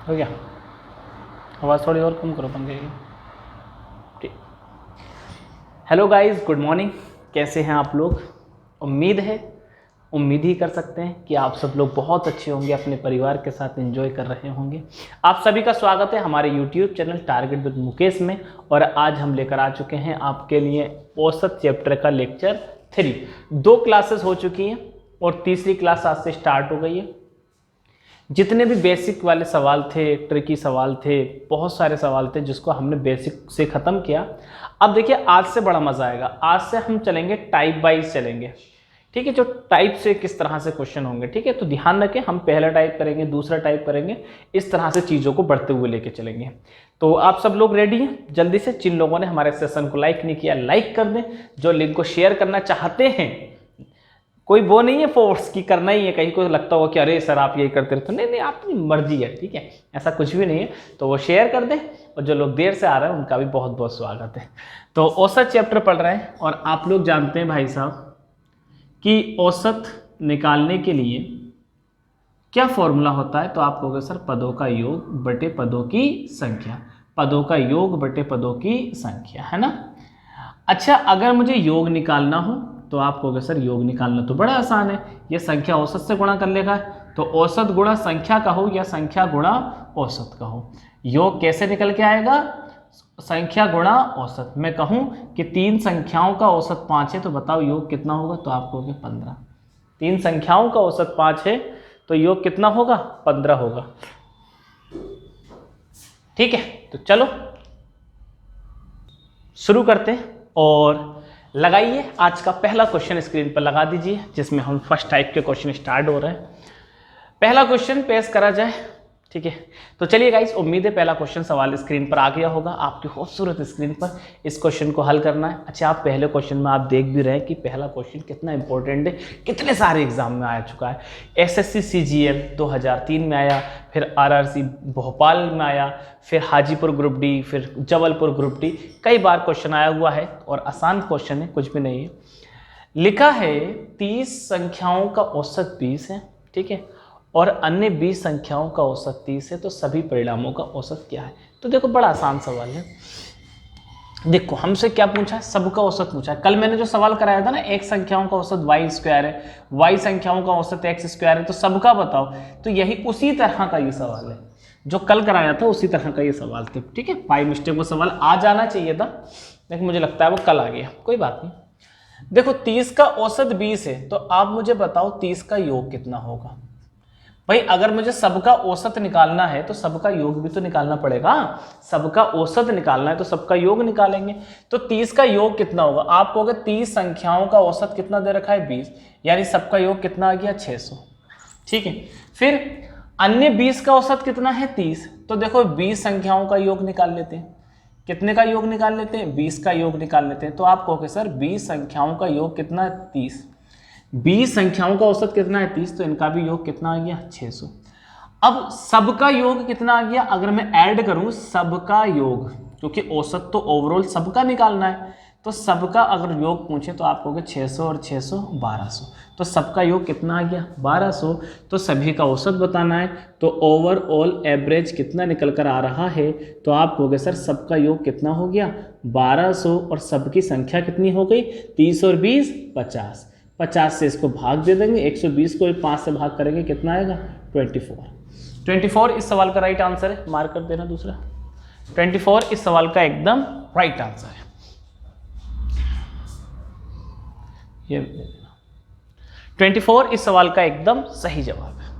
हो गया? आवाज़ थोड़ी और कम करो पंखे की। ठीक। Hello guys, good morning. कैसे हैं आप लोग? उम्मीद ही कर सकते हैं कि आप सब लोग बहुत अच्छे होंगे, अपने परिवार के साथ एंजॉय कर रहे होंगे। आप सभी का स्वागत है हमारे YouTube channel target with Mukesh में। और आज हम लेकर आ चुके हैं आपके लिए औसत चैप्टर का लेक्चर 3। 2 क्लासेस हो चुकी हैं और तीसरी क्लास आज से स्टार्ट हो गई है। जितने भी बेसिक वाले सवाल थे, ट्रिकी सवाल थे, बहुत सारे सवाल थे जिसको हमने बेसिक से ख़त्म किया। अब देखिए, आज से बड़ा मज़ा आएगा। आज से हम चलेंगे टाइप वाइज चलेंगे, ठीक है? जो टाइप से किस तरह से क्वेश्चन होंगे, ठीक है? तो ध्यान रखें, हम पहला टाइप करेंगे, दूसरा टाइप करेंगे, इस तरह से चीज़ों को बढ़ते हुए लेके चलेंगे। तो आप सब लोग रेडी हैं? जल्दी से, जिन लोगों ने हमारे सेशन को लाइक नहीं किया, लाइक कर दें। जो लिंक को शेयर करना चाहते हैं, कोई वो नहीं है फोर्स की करना ही है। कहीं को लगता होगा कि अरे सर आप यही करते रहते, नहीं, आपकी मर्जी है, ठीक है? ऐसा कुछ भी नहीं है। तो वो शेयर कर दें, और जो लोग देर से आ रहे हैं उनका भी बहुत बहुत स्वागत है। तो औसत चैप्टर पढ़ रहे हैं, और आप लोग जानते हैं भाई साहब कि औसत निकालने के लिए क्या फॉर्मूला होता है? तो आप कहोगे सर पदों का योग बटे पदों की संख्या। पदों का योग बटे पदों की संख्या, है ना? अच्छा, अगर मुझे योग निकालना हो तो आप कहोगे सर योग निकालना तो बड़ा आसान है, ये संख्या औसत से गुणा कर लेगा। तो औसत गुणा संख्या का हो या संख्या गुणा औसत का हो, योग कैसे निकल के आएगा? संख्या गुणा औसत। मैं कहूं कि 3 संख्याओं का औसत 5 है, तो बताओ योग कितना होगा? तो आप कहोगे 15। 3 संख्याओं का औसत 5 है, तो योग कितना होगा? 15 होगा। ठीक है, तो चलो शुरू करते हैं। और लगाइए आज का पहला क्वेश्चन, स्क्रीन पर लगा दीजिए, जिसमें हम फर्स्ट टाइप के क्वेश्चन स्टार्ट हो रहे हैं। पहला क्वेश्चन पेश करा जाए, ठीक है? तो चलिए गाइस, उम्मीद है पहला क्वेश्चन सवाल स्क्रीन पर आ गया होगा आपकी खूबसूरत स्क्रीन पर। इस क्वेश्चन को हल करना है। अच्छा, आप पहले क्वेश्चन में आप देख भी रहे हैं कि पहला क्वेश्चन कितना इंपॉर्टेंट है, कितने सारे एग्जाम में आ चुका है। एसएससी सीजीएल 2003 में आया, फिर आरआरसी भोपाल में आया, फिर हाजीपुर ग्रुप डी, फिर जबलपुर ग्रुप डी, कई बार क्वेश्चन आया हुआ है। और आसान क्वेश्चन है, कुछ भी नहीं है। लिखा है 30 संख्याओं का औसत 20 है, ठीक है, और अन्य 20 संख्याओं का औसत 30 है, तो सभी परिणामों का औसत क्या है? तो देखो, बड़ा आसान सवाल है। देखो, हमसे क्या पूछा है? सबका औसत पूछा है। कल मैंने जो सवाल कराया था ना, x संख्याओं का औसत y² है, y संख्याओं का औसत x² है, तो सबका बताओ। तो यही उसी तरह का ये सवाल है जो कल कराया था, उसी तरह का ये सवाल था, ठीक है? बाई मिस्टेक वो सवाल आ जाना चाहिए था, लेकिन मुझे लगता है वो कल आ गया, कोई बात नहीं। देखो, 30 का औसत 20 है, तो आप मुझे बताओ 30 का योग कितना होगा? भाई, अगर मुझे सबका औसत निकालना है तो सबका योग भी तो निकालना पड़ेगा। सबका औसत निकालना है तो सबका योग निकालेंगे। तो 30 का योग कितना होगा? आप कहोगे 30 संख्याओं का औसत कितना दे रखा है? 20, यानी सबका योग कितना आ गया? 600, ठीक है। फिर अन्य 20 का औसत कितना है? 30। तो देखो, 20 संख्याओं का योग निकाल लेते हैं। कितने का योग निकाल लेते हैं? 20 का योग निकाल लेते हैं। तो आप कहोगे सर 20 संख्याओं का योग कितना है? 30। 20 संख्याओं का औसत कितना है? 30, तो इनका भी योग कितना आ गया? 600। अब सबका योग कितना आ गया? अगर मैं ऐड करूं सबका योग, क्योंकि औसत तो ओवरऑल सबका निकालना है, तो सबका अगर योग पूछे तो आप कहोगे 600 और 600 1200। तो सबका योग कितना आ गया? 1200। तो सभी का औसत बताना है, तो ओवरऑल एवरेज कितना निकल कर आ रहा है? तो आप कहोगे सर सबका योग कितना हो गया? 1200। और सबकी संख्या कितनी हो गई? 30 और 20 50। 50 से इसको भाग दे देंगे, 120 को 5 से भाग करेंगे, कितना आएगा? 24 इस सवाल का राइट आंसर है। मार्क कर देना दूसरा। 24 इस सवाल का एकदम राइट आंसर है। ये 24 इस सवाल का एकदम सही जवाब है।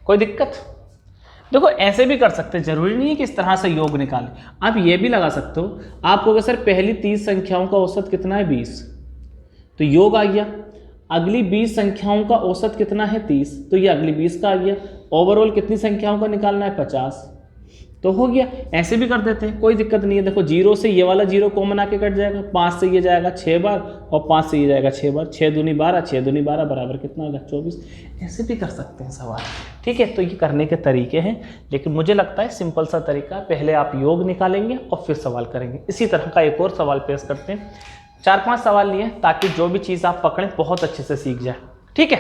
कोई दिक्कत? देखो, ऐसे भी कर सकते हैं, जरूरी नहीं है कि इस तरह से योग निकालें। आप ये भी लगा सकते हो। आप कहोगे सर पहली 30 संख्याओं का औसत कितना है? 20, तो योग आ गया। अगली 20 संख्याओं का औसत कितना है? 30, तो ये अगली 20 का आ गया। ओवरऑल कितनी संख्याओं का निकालना है? 50, तो हो गया। ऐसे भी कर देते हैं, कोई दिक्कत नहीं है। देखो, 0 से ये वाला 0 कॉमन आके कट जाएगा, 5 से ये जाएगा 6 बार, और 5 से ये जाएगा 6 बार। 6 दूनी 12, 6 दूनी 12 बराबर कितना होगा? 24। ऐसे भी कर सकते हैं सवाल, ठीक है? तो ये करने के तरीके हैं, लेकिन मुझे लगता है सिंपल सा तरीका, पहले आप योग निकालेंगे और फिर सवाल करेंगे। इसी तरह का एक और सवाल पेश करते हैं। 4-5 सवाल लिए ताकि जो भी चीज़ आप पकड़ें बहुत अच्छे से सीख जाए, ठीक है?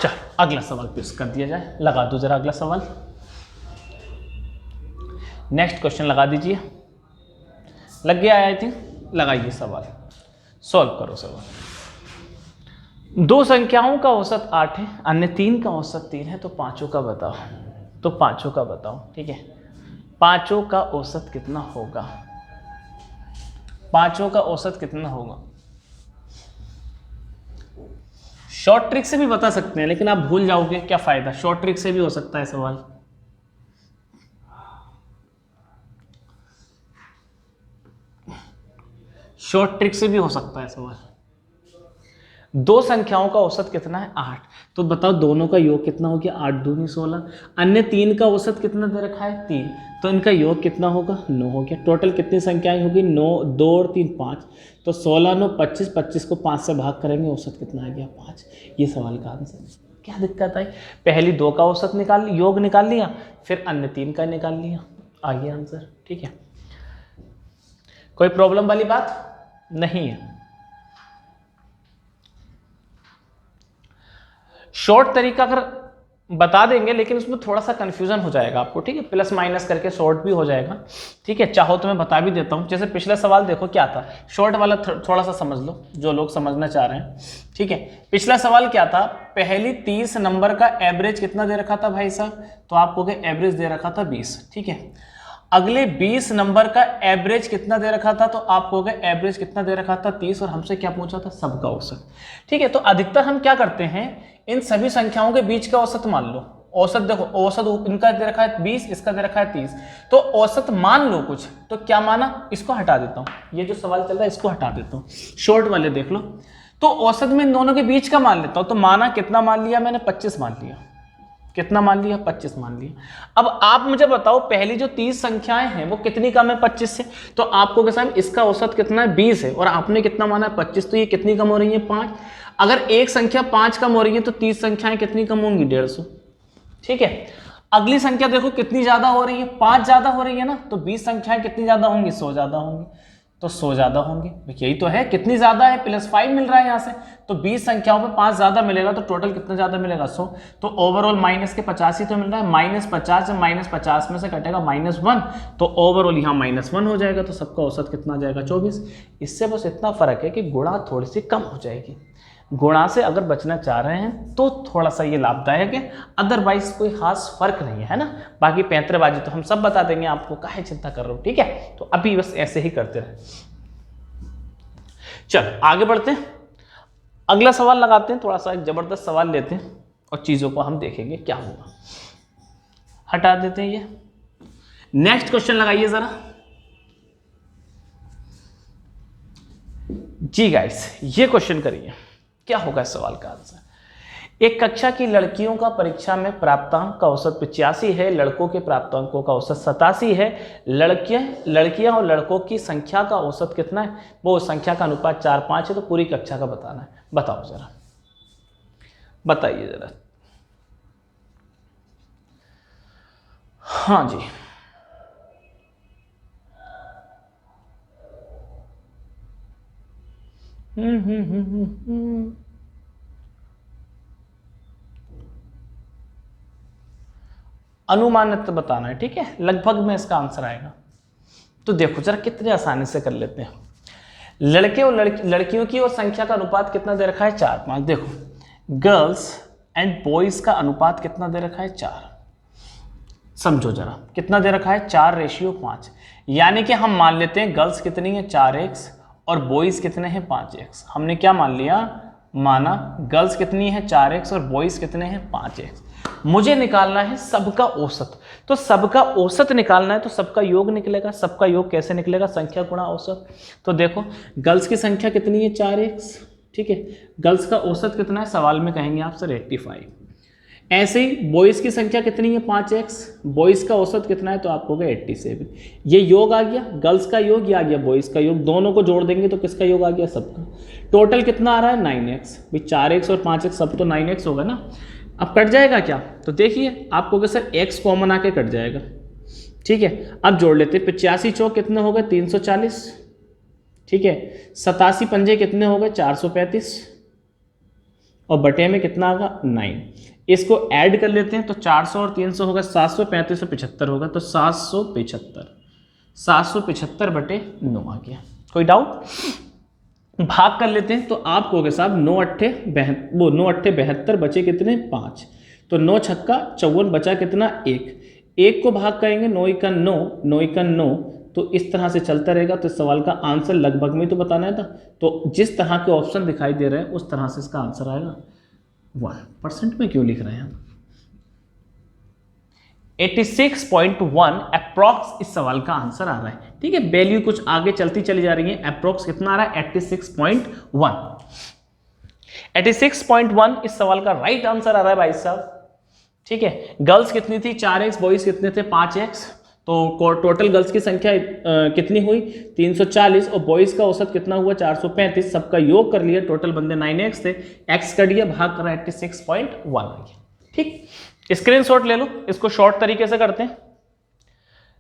चल, अगला सवाल पेश कर दिया जाए। लगा दो जरा अगला सवाल। नेक्स्ट क्वेश्चन लगा दीजिए। लग गया आई थिंक, लगाइए सवाल, सॉल्व करो सवाल। दो संख्याओं का औसत 8 है, अन्य 3 का औसत 3 है, तो पांचों का बताओ। तो पांचों का बताओ, ठीक है। पांचों का औसत कितना होगा? पांचों का औसत कितना होगा? शॉर्ट ट्रिक से भी बता सकते हैं, लेकिन आप भूल जाओगे क्या फायदा। शॉर्ट ट्रिक से भी हो सकता है सवाल। शॉर्ट ट्रिक से भी हो सकता है सवाल। दो संख्याओं का औसत कितना है? 8। तो बताओ दोनों का योग कितना हो गया? 8 दूनी 16। अन्य 3 का औसत कितना दे रखा है? 3। तो इनका योग कितना होगा? 9 हो गया। टोटल कितनी संख्याएं होगी? 9, 2 और 3 5। तो 16 9 25, 25 को 5 से भाग करेंगे, औसत कितना आ गया? 5। ये सवाल का आंसर। क्या दिक्कत आई? पहली 2 का औसत निकाल, योग निकाल लिया, फिर अन्य 3 का निकाल लिया, आ गया आंसर। ठीक है, कोई प्रॉब्लम वाली बात नहीं है। शॉर्ट तरीका अगर बता देंगे, लेकिन उसमें थोड़ा सा कंफ्यूजन हो जाएगा आपको, ठीक है। प्लस माइनस करके शॉर्ट भी हो जाएगा, ठीक है। चाहो तो मैं बता भी देता हूं। जैसे पिछला सवाल देखो क्या था, शॉर्ट वाला थोड़ा सा समझ लो जो लोग समझना चाह रहे हैं, ठीक है। पिछला सवाल क्या था? पहली 30 नंबर का एवरेज कितना दे रखा था भाई साहब? तो आपको एवरेज दे रखा था 20, ठीक है। अगले 20 नंबर का एवरेज कितना दे रखा था? तो आपको एवरेज कितना दे रखा था? 30। और हमसे क्या पूछा था? सबका औसत, ठीक है। तो अधिकतर हम क्या करते हैं, इन सभी संख्याओं के बीच का औसत मान लो। औसत देखो, औसत इनका दे रखा है 20, इसका दे रखा है 30, तो औसत मान लो कुछ। तो क्या माना? इसको हटा देता हूं, ये जो सवाल चल रहा है इसको हटा देता हूं, शॉर्ट वाले देख लो। तो औसत में इन दोनों के बीच का मान लेता हूं। तो माना कितना मान लिया मैंने? 25 मान लिया। कितना मान लिया? 25 मान लिया। अब आप मुझे बताओ पहली जो 30 संख्याएं हैं वो कितनी कम है 25 से? तो आपको क्या साहब इसका औसत कितना है? 20 है, और आपने कितना माना है? 25। तो ये कितनी कम हो रही है? 5। अगर एक संख्या 5 कम हो रही है तो 30 संख्याएं कितनी कम होंगी? 150, ठीक है। अगली संख्या देखो कितनी ज्यादा हो रही है? 5 ज्यादा हो रही है ना, तो 20 संख्याएं कितनी ज्यादा होंगी? 100 ज्यादा होंगी। तो 100 ज्यादा होंगे, यही तो है। कितनी ज्यादा है? +5 मिल रहा है यहाँ से। तो 20 संख्याओं पे 5 ज्यादा मिलेगा, तो टोटल कितना ज्यादा मिलेगा? 100। तो ओवरऑल माइनस के 50 ही तो मिल रहा है। -50 से -50 में से कटेगा -1, तो ओवरऑल यहाँ -1 हो जाएगा। तो सबका औसत कितना आ जाएगा? 24। इससे बस इतना फर्क है कि गुणा थोड़ी सी कम हो जाएगी। गुणा से अगर बचना चाह रहे हैं तो थोड़ा सा ये लाभदायक है, अदरवाइज कोई खास फर्क नहीं है ना। बाकी पैंतरेबाजी तो हम सब बता देंगे आपको, काहे चिंता कर रहे हो, ठीक है। तो अभी बस ऐसे ही करते रहे। चल आगे बढ़ते हैं, अगला सवाल लगाते हैं। थोड़ा सा एक जबरदस्त सवाल लेते हैं और चीजों को हम देखेंगे क्या होगा। हटा देते हैं ये। नेक्स्ट क्वेश्चन लगाइए जरा जी गाइस, ये क्वेश्चन करिए क्या होगा इस सवाल का आंसर। एक कक्षा की लड़कियों का परीक्षा में प्राप्तांक का औसत 85 है, लड़कों के प्राप्तांकों का औसत 87 है। लड़कियां और लड़कों की संख्या का औसत कितना है? वो संख्या का अनुपात 4:5 है। तो पूरी कक्षा का बताना है। बताओ जरा, बताइए जरा। हाँ जी, अनुमानित बताना है, ठीक है। लगभग में इसका आंसर आएगा। तो देखो जरा कितने आसानी से कर लेते हैं। लड़के और लड़कियों की और संख्या का अनुपात कितना दे रखा है? 4:5। देखो गर्ल्स एंड बॉयज का अनुपात कितना दे रखा है? 4। समझो जरा कितना दे रखा है? 4:5। यानी कि हम मान लेते हैं गर्ल्स कितनी है? 4x, और बॉयज कितने हैं? 5x। हमने क्या मान लिया? माना गर्ल्स कितनी है? 4x, और बॉयज कितने हैं? 5x। मुझे निकालना है सबका औसत। तो सबका औसत निकालना है तो सबका योग निकलेगा। सबका योग कैसे निकलेगा? संख्या गुणा औसत। तो देखो गर्ल्स की संख्या कितनी है? 4x, ठीक है। गर्ल्स का औसत कितना है? सवाल में कहेंगे आप सर 85। ऐसे ही बॉयज की संख्या कितनी है? 5x। बॉयज का औसत कितना है? तो आपको होगा 87। ये योग आ गया गर्ल्स का योग, ये आ गया बॉयज का योग। दोनों को जोड़ देंगे तो किसका योग आ गया? सबका। टोटल कितना आ रहा है? 9x। भाई 4x और 5x सब तो 9x होगा ना। अब कट जाएगा क्या? तो देखिए आपको सर x कॉमन आके कट जाएगा, ठीक है। अब जोड़ लेते हैं। 85 चौक कितने हो गए? 340, ठीक है। 87 पंजे कितने हो गए? 435, और बटे में कितना आएगा? 9। इसको ऐड कर लेते हैं तो 400 और 300 होगा 735 और 75 होगा, तो 775 बटे 9 आ गया। कोई डाउट? भाग कर लेते हैं तो आप कहोगे साहब 9 अट्ठे 72 बचे कितने 5, तो 9 छक्का 54 बचा कितना 1 को भाग करेंगे 9 का 9, तो इस तरह से चलता रहेगा। तो इस सवाल का आंसर लगभग में तो बताना है था, तो जिस तरह के ऑप्शन दिखाई दे रहे हैं उस तरह से इसका आंसर आएगा। 1% में क्यों लिख रहे हैं हम? 86.1 अप्रॉक्स इस सवाल का आंसर आ रहा है। ठीक है, वैल्यू कुछ आगे चलती चली जा रही है। अप्रॉक्स कितना आ रहा है 86.1। 86.1 इस सवाल का राइट आंसर आ रहा है भाई साहब। ठीक है, गर्ल्स कितनी थी 4x, बॉयज कितने थे 5x, तो टोटल गर्ल्स की संख्या कितनी हुई 340 और बॉयज का औसत कितना हुआ 435। सबका योग कर लिया, टोटल बंदे 9x थे, x कर दिया, भाग करा 86.1 आ गया। ठीक, स्क्रीनशॉट ले लो, इसको शॉर्ट तरीके से करते हैं।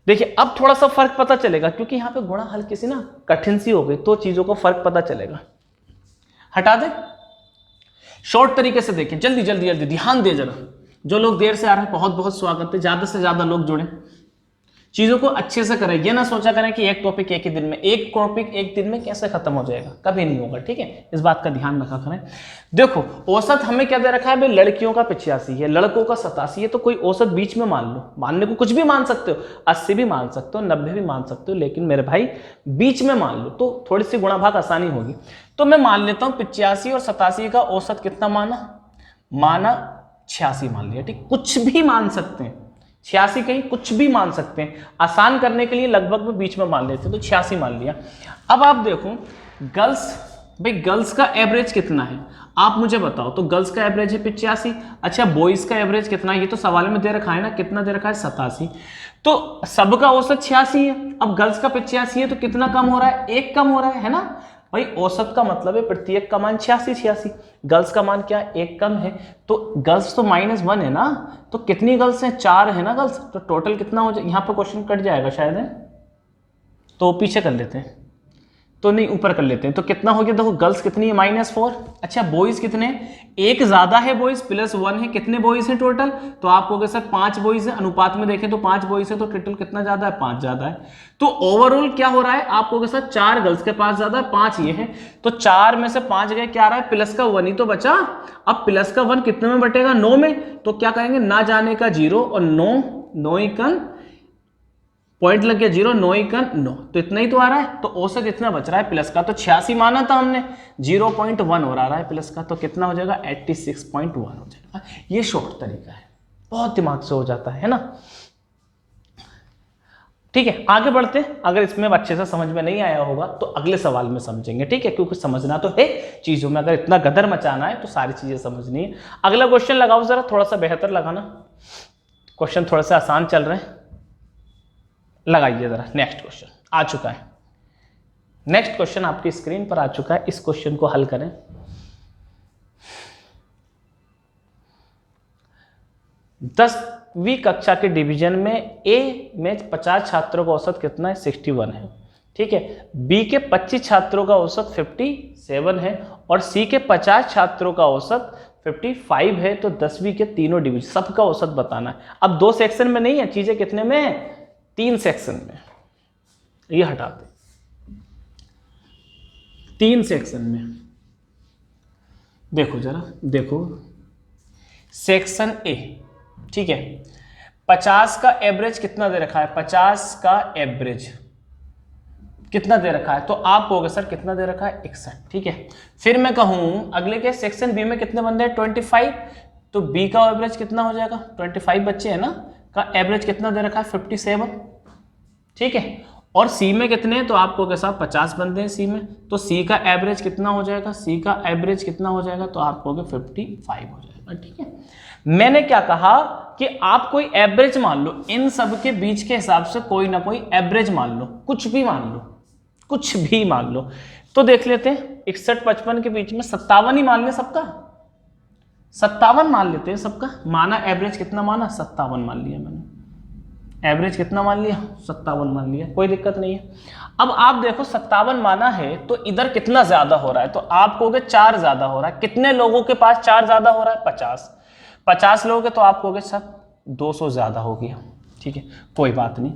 देखिए अब थोड़ा सा फर्क पता चलेगा, क्योंकि यहां पे गुणा हल्की सी ना कठिन सी हो गई, तो चीजों को फर्क पता चलेगा। हटा दे, शॉर्ट तरीके से देखें, जल्दी जल्दी जल्दी ध्यान दे जरा। जो लोग देर से आ रहे हैं बहुत बहुत स्वागत है, ज्यादा से ज्यादा लोग जुड़े, चीजों को अच्छे से करें। ये ना सोचा करें कि एक टॉपिक एक ही दिन में, एक टॉपिक एक दिन में कैसे खत्म हो जाएगा, कभी नहीं होगा। ठीक है, इस बात का ध्यान रखा करें। देखो औसत हमें क्या दे रखा है भाई, लड़कियों का 85 है, लड़कों का 87 है, तो कोई औसत बीच में मान लो। मानने को कुछ भी मान सकते हो, 80 भी मान सकते हो, 90 भी मान सकते हो, लेकिन मेरे भाई बीच में मान लो तो थोड़ी सी गुणा भाग आसानी होगी। तो मैं मान लेता हूं 85 और 87 का औसत कितना माना 86 मान लिया। ठीक, कुछ भी मान सकते हैं, 86 कहीं कुछ भी मान सकते हैं, आसान करने के लिए लगभग में बीच में मान लेते हैं, तो 86 मान लिया। अब आप देखो गर्ल्स, भाई गर्ल्स का एवरेज कितना है आप मुझे बताओ, तो गर्ल्स का एवरेज है 85। अच्छा बॉयज का एवरेज कितना है, ये तो सवाल में दे रखा है ना, कितना दे रखा है 87, तो सबका औसत 86 है। अब गर्ल्स का 85 है तो कितना कम हो रहा है, 1 कम हो रहा है ना भाई। औसत का मतलब है प्रत्येक का मान 86, गर्ल्स का मान क्या 1 कम है, तो गर्ल्स तो -1 है ना, तो कितनी गर्ल्स हैं 4 है ना गर्ल्स, तो टोटल कितना हो जाए, यहाँ पर क्वेश्चन कट जाएगा शायद है, तो पीछे कर लेते हैं, तो नहीं ऊपर कर लेते हैं, तो कितना हो गया देखो, गर्ल्स कितनी है -4। अच्छा बॉयज कितने, 1 ज्यादा है बॉयज, +1 है, कितने बॉयज हैं टोटल, तो आप कहोगे सर 5 बॉयज है, अनुपात में देखें तो 5 बॉयज है, तो टोटल कितना ज्यादा है 5 ज्यादा है। तो ओवरऑल क्या हो रहा है, आप कहोगे सर 4 गर्ल्स के पास ज्यादा है, 5 ये है, तो 4 में से 5 गए, क्या आ रहा है प्लस का 1 ही तो बचा। अब प्लस का 1 कितने में बटेगा 9 में, तो क्या कहेंगे ना जाने का 0 और 9 एकन पॉइंट लग गया 0, 9 एकन 9, तो इतना ही तो आ रहा है। तो औसत इतना बच रहा है प्लस का, तो 86 माना था हमने, 0.1 और आ रहा है प्लस का, तो कितना हो जाएगा 86.1 हो जाएगा। ये शॉर्ट तरीका है, बहुत दिमाग से हो जाता है ना। ठीक है आगे बढ़ते हैं, अगर इसमें अच्छे से समझ में नहीं आया होगा तो अगले सवाल में समझेंगे। ठीक है, क्योंकि समझना तो है चीजों में, अगर इतना गदर मचाना है तो सारी चीजें समझनी है। अगला क्वेश्चन लगाओ जरा, थोड़ा सा बेहतर लगाना, क्वेश्चन थोड़े से आसान चल रहे हैं, लगाइए जरा। नेक्स्ट क्वेश्चन आ चुका है, नेक्स्ट क्वेश्चन आपकी स्क्रीन पर आ चुका है, इस क्वेश्चन को हल करें। दसवीं कक्षा के डिवीजन में ए में 50 छात्रों का औसत कितना है 61 है। ठीक है, बी के 25 छात्रों का औसत 57 है और सी के 50 छात्रों का औसत 55 है। तो 10वीं के तीनों डिवीजन सबका औसत बताना है। अब 2 सेक्शन में नहीं है, चीजें कितने में है 3 सेक्शन में, ये हटाते 3 सेक्शन में। देखो जरा, देखो सेक्शन ए, ठीक है 50 का एवरेज कितना दे रखा है, 50 का एवरेज कितना दे रखा है, तो आप कहोगे सर कितना दे रखा है 61। ठीक है, फिर मैं कहूं अगले के सेक्शन बी में कितने बंदे हैं 25, तो बी का एवरेज कितना हो जाएगा 25 बच्चे हैं ना, का एवरेज कितना दे रखा है 57। ठीक है, और सी में कितने हैं, तो आपको के साथ 50 बंदे हैं सी में, तो सी का एवरेज कितना हो जाएगा, सी का एवरेज कितना हो जाएगा, तो आप कहोगे 55 हो जाएगा। ठीक है, मैंने क्या कहा कि आप कोई एवरेज मान लो, इन सब के बीच के हिसाब से कोई ना कोई एवरेज मान लो, कुछ भी मान लो, कुछ भी मान लो। तो देख लेते हैं 61-55 के बीच में 57 ही मान ले सबका, 57 मान लेते हैं सबका। माना एवरेज कितना माना 57 मान लिया मैंने, एवरेज कितना मान लिया 57 मान लिया, कोई दिक्कत नहीं है। अब आप देखो 57 माना है तो इधर कितना ज्यादा हो रहा है, तो आप कहोगे 4 ज्यादा हो रहा है। कितने लोगों के पास 4 ज्यादा हो रहा है 50, 50 लोगे तो आप कहोगे साहब 200 ज़्यादा हो गया, ठीक है, कोई बात नहीं।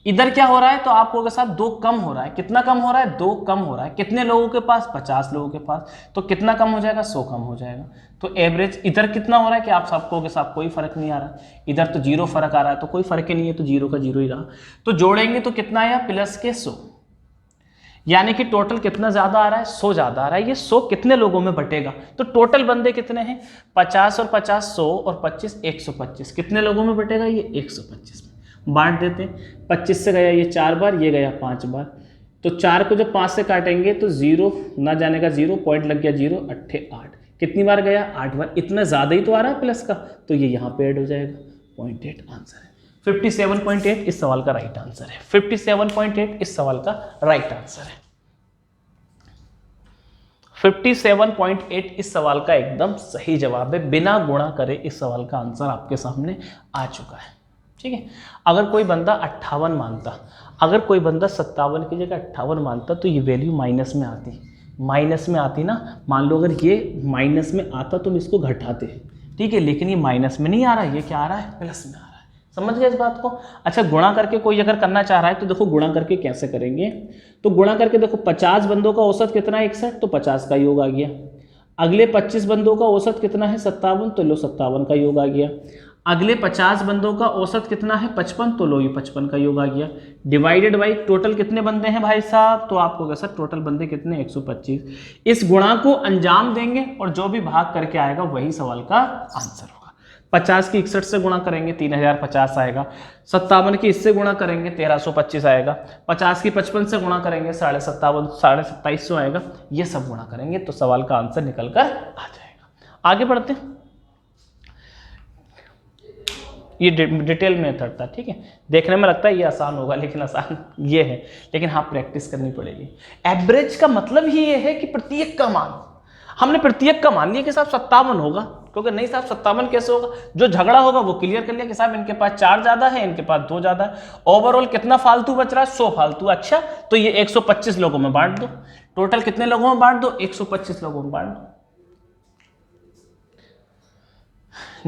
इधर क्या हो रहा है तो आप कहोगे साहब 2 कम हो रहा है। कितना कम हो रहा है? 2 कम हो रहा है। कितने लोगों के पास? 50 लोगों के पास। तो कितना कम हो जाएगा? 100 कम हो जाएगा। तो एवरेज इधर कितना हो रहा है कि आप सब कहोगे साहब कोई फर्क नहीं आ रहा, इधर तो 0 फर्क आ रहा है, तो कोई फर्क ही नहीं है, तो 0 का 0 ही रहा। तो जोड़ेंगे तो कितना आया? प्लस के 100, यानी कि टोटल कितना ज्यादा आ रहा है? 100 ज्यादा आ रहा है। ये 100 कितने लोगों में बटेगा? तो टोटल बंदे कितने हैं? 50 और 50 100 और 25 125। कितने लोगों में बटेगा? ये 125 में बांट देते हैं। 25 से गया ये 4 बार, ये गया 5 बार, तो 4 को जब 5 से काटेंगे तो 0 ना जाने का 0, पॉइंट लग गया 0, 8 कितनी बार गया? 8 बार। इतना ज्यादा ही तो आ रहा है प्लस का, तो ये यहाँ पे ऐड हो जाएगा। 0.8 आंसर है। 57.8 इस सवाल का राइट आंसर है। 57.8 इस सवाल का राइट आंसर है। 57.8 इस सवाल का एकदम सही जवाब है। बिना गुणा करे इस सवाल का आंसर आपके सामने आ चुका है, ठीक है। अगर कोई बंदा 58 मानता, अगर कोई बंदा 57 की जगह 58 मानता, तो ये वैल्यू माइनस में आती, माइनस में आती ना। मान लो अगर ये माइनस में आता तो हम इसको घटाते, ठीक है, लेकिन ये माइनस में नहीं आ रहा है, ये क्या आ रहा है? प्लस में आ रहा है। समझ गए इस बात को? अच्छा, गुणा करके कोई अगर करना चाह रहा है तो देखो गुणा करके कैसे करेंगे। तो गुणा करके देखो 50 बंदों का औसत कितना है? 61, तो 50 का योग आ गया। अगले 25 बंदों का औसत कितना है? 57, तो लो 57 का योग आ गया। अगले 50 बंदों का औसत कितना है? 55, तो लो ये 55 का योग आ गया। डिवाइडेड बाई टोटल कितने बंदे हैं भाई साहब? तो आपको कैसा टोटल बंदे कितने? 125। इस गुणा को अंजाम देंगे और जो भी भाग करके आएगा वही सवाल का आंसर होगा। 50 की 61 से गुणा करेंगे 3050 आएगा। 57 की इससे गुणा करेंगे 1325 आएगा। 50 की 55 से गुणा करेंगे 2750 आएगा। ये सब गुणा करेंगे तो सवाल का आंसर निकल कर आ जाएगा। आगे बढ़ते हैं। ये डिटेल मेथड था, ठीक है। देखने में लगता है ये आसान होगा, लेकिन आसान ये है, लेकिन हाँ प्रैक्टिस करनी पड़ेगी। एवरेज का मतलब ही ये है कि प्रत्येक का मान, हमने प्रत्येक का मान लिया कि साहब 57 होगा, क्योंकि नहीं साहब 57 कैसे होगा? जो झगड़ा होगा वो क्लियर कर लिया कि साहब इनके पास 4 ज्यादा है, इनके पास 2 ज्यादा है। ओवरऑल कितना फालतू बच रहा है? 100 फालतू। अच्छा, तो ये 125 लोगों में बांट दो। टोटल कितने लोगों में बांट दो? 125 लोगों में बांट दो।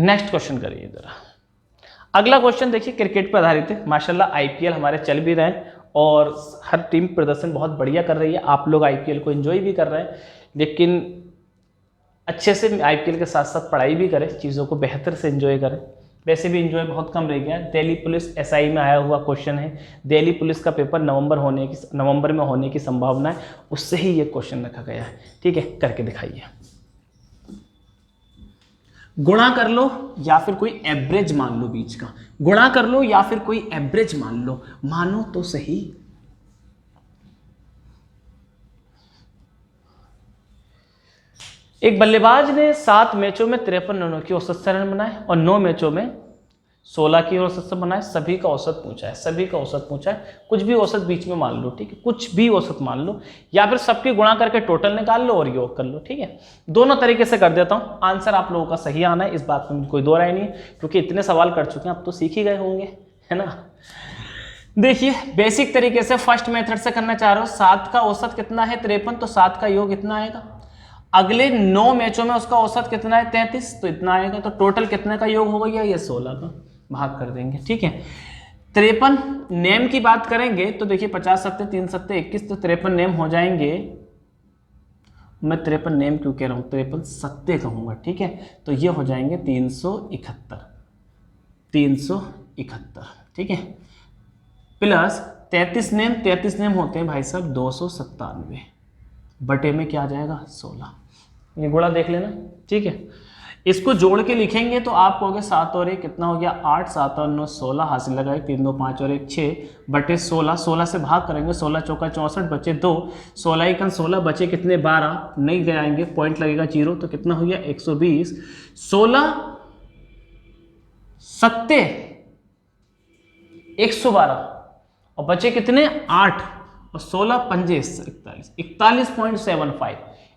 नेक्स्ट क्वेश्चन करिए जरा। अगला क्वेश्चन देखिए, क्रिकेट पर आधारित है। माशाल्लाह आईपीएल हमारे चल भी रहे हैं और हर टीम प्रदर्शन बहुत बढ़िया कर रही है। आप लोग आईपीएल को एंजॉय भी कर रहे हैं, लेकिन अच्छे से आईपीएल के साथ साथ पढ़ाई भी करें, चीज़ों को बेहतर से एंजॉय करें। वैसे भी एंजॉय बहुत कम रह गया। दिल्ली पुलिस एसआई में आया हुआ क्वेश्चन है। दिल्ली पुलिस का पेपर नवंबर में होने की संभावना है, उससे ही ये क्वेश्चन रखा गया है, ठीक है। करके दिखाइए। गुणा कर लो या फिर कोई एवरेज मान लो, बीच का गुणा कर लो या फिर कोई एवरेज मान लो, मानो तो सही। एक बल्लेबाज ने 7 मैचों में 53 रनों की औसत से रन बनाए और 9 मैचों में 16 की औसत से बनाए। सभी का औसत पूछा है, सभी का औसत पूछा है। कुछ भी औसत बीच में मान लो, ठीक है, कुछ भी औसत मान लो, या फिर सबकी गुणा करके टोटल निकाल लो और योग कर लो, ठीक है। दोनों तरीके से कर देता हूं। आंसर आप लोगों का सही आना है, इस बात में कोई दो राय नहीं है, क्योंकि इतने सवाल कर चुके हैं, अब तो सीख ही गए होंगे, है ना। देखिए बेसिक तरीके से फर्स्ट मेथड से करना चाह रहे हो। 7 का औसत कितना है? 53, तो 7 का योग इतना आएगा। अगले 9 मैचों में उसका औसत कितना है? 33, तो इतना आएगा। तो टोटल कितने का योग हो गया? ये 16 का, भाग कर देंगे, ठीक है। 53 नेम की बात करेंगे तो देखिए 50 सत्ते 3 सत्ते 21, तो 53 नेम हो जाएंगे। मैं 53 नेम क्यों कह रहा हूँ, 53 सत्ते कहूँगा, ठीक है। तो ये हो जाएंगे 371, ठीक है, प्लस 33 नेम होते हैं भाई साहब 297, बटे में क्या आ जाएगा? 16। ये गुणा देख लेना, ठीक है। इसको जोड़ के लिखेंगे तो आप कहोगे 7 और 1 कितना हो गया? 8, 7 और 9 16, हासिल लगाए 3 2 5 और 1 6 बटे 16। 16 से भाग करेंगे, 16 चौका 64 बचे 2, 16 1 16 बचे कितने? 12, नहीं जाएंगे, पॉइंट लगेगा 0, तो कितना हो गया? 120। 16 सत्ते 112 और बचे कितने? 8 और 16 पंजे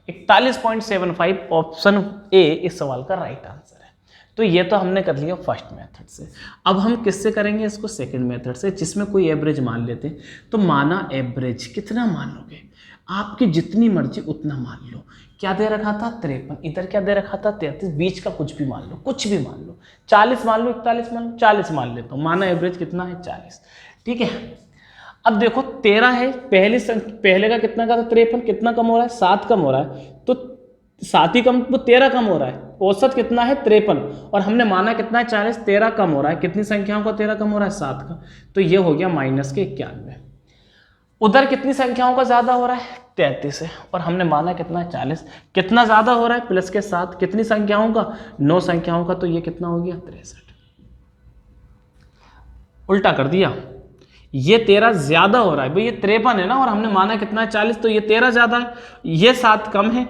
41.75 ऑप्शन ए इस सवाल का राइट आंसर है। तो ये तो हमने कर लिया फर्स्ट मेथड से। अब हम किससे करेंगे इसको? सेकंड मेथड से, जिसमें कोई एवरेज मान लेते हैं। तो माना एवरेज, कितना मान लोगे? आपकी जितनी मर्जी उतना मान लो। क्या दे रखा था 53, इधर क्या दे रखा था 33, बीच का कुछ भी मान लो, कुछ भी मान लो, 40 मान लो, 41 मान लो, 40 मान लेता हूँ, माना एवरेज कितना है 40। ठीक है, अब देखो 13 है, पहले का कितना का था 53, कितना कम हो रहा है 7 कम हो रहा है, तो 7 ही कम, वो 13 कम हो रहा है, औसत कितना है 53 और हमने माना कितना है 40, 13 कम हो रहा है, कितनी संख्याओं का 13 कम हो रहा है 7 का, तो ये हो गया माइनस के 91। उधर कितनी संख्याओं का ज्यादा हो रहा है 33 है और हमने माना कितना है 40, कितना ज्यादा हो रहा है प्लस के साथ, कितनी संख्याओं का 9 संख्याओं का, तो ये कितना हो गया 63। उल्टा कर दिया, ये 13 ज्यादा हो रहा है भाई, ये 53 है ना और हमने माना कितना है 40, तो ये 13 ज्यादा है, ये 7 कम है,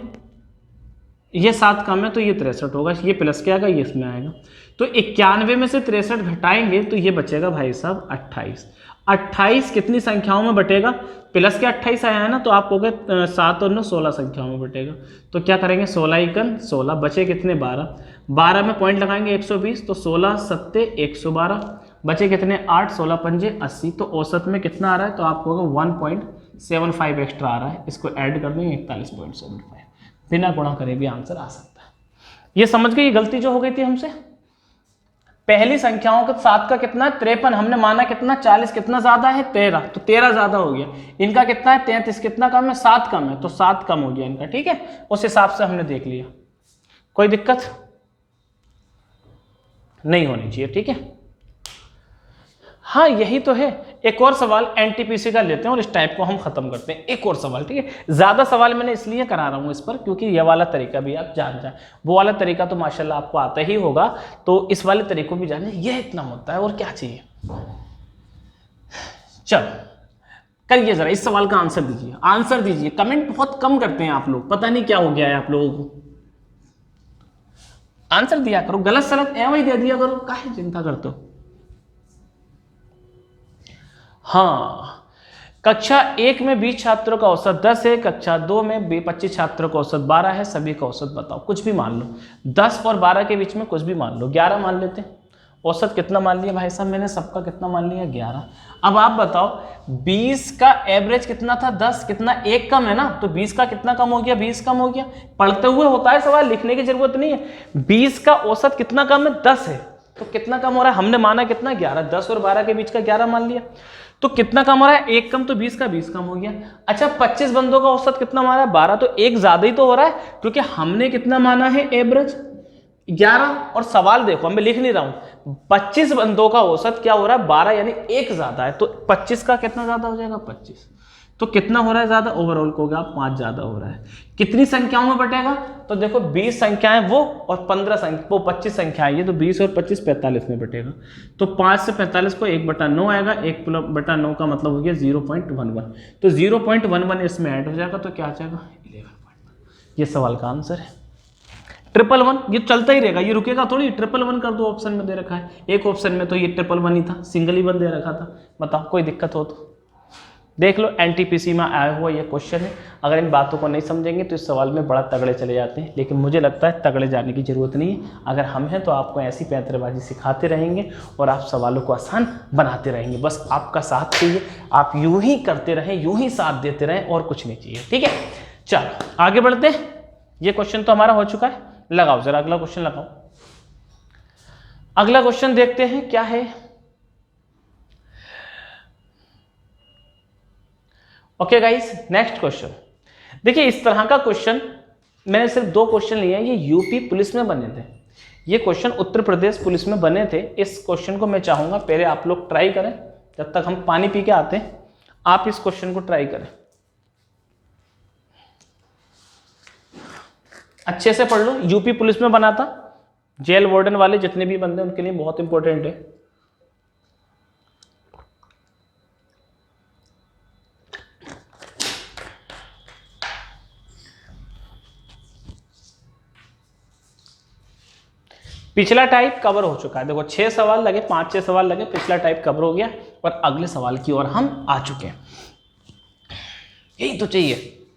ये 7 कम है, तो ये 63 होगा, ये प्लस के आएगा ये इसमें आएगा, तो 91 में से 63 घटाएंगे तो ये बचेगा भाई साहब 28। 28 कितनी संख्याओं में बटेगा, प्लस के 28 आया है ना, तो आप हो गए 7 और 9 16 संख्याओं में बटेगा, तो क्या करेंगे 16 एकन 16, बचे कितने 12, 12 में पॉइंट लगाएंगे 120, तो 16 सत्ते 112, बचे कितने 8, 16 पंजे 80, तो औसत में कितना आ रहा है, तो आपको होगा 1.75 एक्स्ट्रा आ रहा है, इसको ऐड कर देंगे 41.75, बिना गुणा करे भी आंसर आ सकता है। ये समझ गए, ये गलती जो हो गई थी हमसे, पहली संख्याओं के 7 का कितना है 53, हमने माना कितना 40, कितना ज्यादा है 13, तो 13 ज्यादा हो गया, इनका कितना है 33, कितना कम है 7 कम है, तो 7 कम हो गया इनका। ठीक है, उस हिसाब से हमने देख लिया, कोई दिक्कत नहीं होनी चाहिए। ठीक है, हाँ यही तो है। एक और सवाल एनटीपीसी का लेते हैं और इस टाइप को हम खत्म करते हैं। एक और सवाल, ठीक है, ज्यादा सवाल मैंने इसलिए करा रहा हूं इस पर क्योंकि ये वाला तरीका भी आप जान जाए, वो वाला तरीका तो माशाल्लाह आपको आता ही होगा, तो इस वाले तरीकों भी जाने, ये इतना होता है और क्या चाहिए। चलो करिए जरा, इस सवाल का आंसर दीजिए, आंसर दीजिए, कमेंट बहुत कम करते हैं आप लोग, पता नहीं क्या हो गया है आप लोगों को, आंसर दिया करो, गलत सलत एवं ही दे दिया करो, काहे चिंता करते हो। हाँ, कक्षा 1 में 20 छात्रों का औसत 10 है, कक्षा 2 में 25 छात्रों का औसत 12 है, सभी का औसत बताओ, कुछ भी मान लो, 10 और 12 के बीच में कुछ भी मान लो, 11 मान लेते हैं। औसत कितना मान लिया भाई साहब मैंने, सबका कितना मान लिया 11। अब आप बताओ 20 का एवरेज कितना था 10, कितना 1 कम है ना, तो 20 का कितना कम हो गया 20 कम हो गया, पढ़ते हुए होता है सवाल, लिखने की जरूरत नहीं है। 20 का औसत कितना कम है 10 है, तो कितना कम हो रहा है, हमने माना कितना 11, 10 और 12 के बीच का 11 मान लिया, तो कितना कम हो रहा है 1 कम, तो 20 का 20 कम हो गया। अच्छा 25 बंदों का औसत कितना माना है 12, तो 1 ज्यादा ही तो हो रहा है क्योंकि हमने कितना माना है एवरेज 11, और सवाल देखो मैं लिख नहीं रहा हूं, 25 बंदों का औसत क्या हो रहा है 12, यानी 1 ज्यादा है, तो 25 का कितना ज्यादा हो जाएगा 25, तो कितना हो रहा है ज्यादा, ओवरऑल को 5 ज्यादा हो रहा है। कितनी संख्याओं में बटेगा, तो देखो 20 संख्याएं वो और 15 संख्या वो 25 संख्याएं ये, तो 20 और 25 45 में बटेगा, तो 5 से 45 को 1/9 आएगा, 1/9 का मतलब हो गया 0.11, तो 0.11 इसमें ऐड हो जाएगा, तो क्या आ जाएगा 11। ये सवाल का आंसर है। 111 ये चलता ही रहेगा, ये रुकेगा थोड़ी, 111 कर दो, ऑप्शन में दे रखा है, एक ऑप्शन में तो ये 111 ही था, सिंगल ही वन दे रखा था, बताओ कोई दिक्कत हो तो देख लो। एनटीपीसी में आया हुआ ये क्वेश्चन है, अगर इन बातों को नहीं समझेंगे तो इस सवाल में बड़ा तगड़े चले जाते हैं, लेकिन मुझे लगता है तगड़े जाने की जरूरत नहीं है, अगर हम हैं तो आपको ऐसी पैंतरेबाजी सिखाते रहेंगे और आप सवालों को आसान बनाते रहेंगे, बस आपका साथ चाहिए, आप यूं ही करते रहें, यूं ही साथ देते रहें और कुछ नहीं चाहिए। ठीक है, चलो आगे बढ़ते हैं, ये क्वेश्चन तो हमारा हो चुका है, लगाओ जरा अगला क्वेश्चन लगाओ। अगला क्वेश्चन देखते हैं क्या है। ओके गाइस, नेक्स्ट क्वेश्चन देखिए, इस तरह का क्वेश्चन मैंने सिर्फ 2 क्वेश्चन लिए हैं, ये यूपी पुलिस में बने थे, ये क्वेश्चन उत्तर प्रदेश पुलिस में बने थे। इस क्वेश्चन को मैं चाहूंगा पहले आप लोग ट्राई करें, जब तक हम पानी पी के आते हैं आप इस क्वेश्चन को ट्राई करें, अच्छे से पढ़ लो। यूपी पुलिस में बना था, जेल वार्डन वाले जितने भी बंदे उनके लिए बहुत इंपॉर्टेंट है। पिछला टाइप कवर हो चुका है, देखो 6 सवाल लगे, 5-6 सवाल लगे, पिछला टाइप कवर हो गया और अगले सवाल की ओर हम आ चुके हैं, यही तो चाहिए।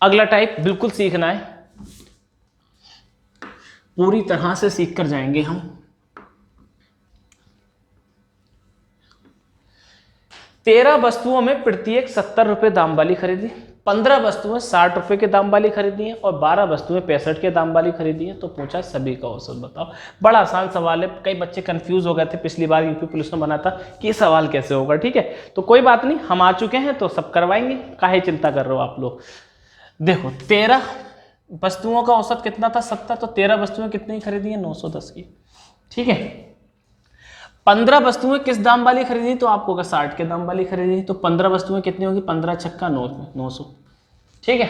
अगला टाइप बिल्कुल सीखना है, पूरी तरह से सीख कर जाएंगे हम। 13 वस्तुओं में प्रत्येक 70 रुपए दाम वाली खरीदी, 15 वस्तुएं 60 रुपए के दाम वाली खरीदी हैं और 12 वस्तुएं 65 के दाम वाली खरीदी हैं, तो पूछा सभी का औसत बताओ। बड़ा आसान सवाल है, कई बच्चे कंफ्यूज हो गए थे पिछली बार यूपी पुलिस ने बनाया था कि ये सवाल कैसे होगा। ठीक है, तो कोई बात नहीं, हम आ चुके हैं तो सब करवाएंगे, काहे चिंता कर रहे हो आप लोग। देखो 13 वस्तुओं का औसत कितना था 70, तो 13 वस्तुएं कितनी खरीदी है 910 की। ठीक है, 15 वस्तुएं किस दाम वाली खरीदी, तो आपको अगर 60 के दाम वाली खरीदी तो 15 वस्तुएं कितनी होगी, 15 छक्का 900। ठीक है,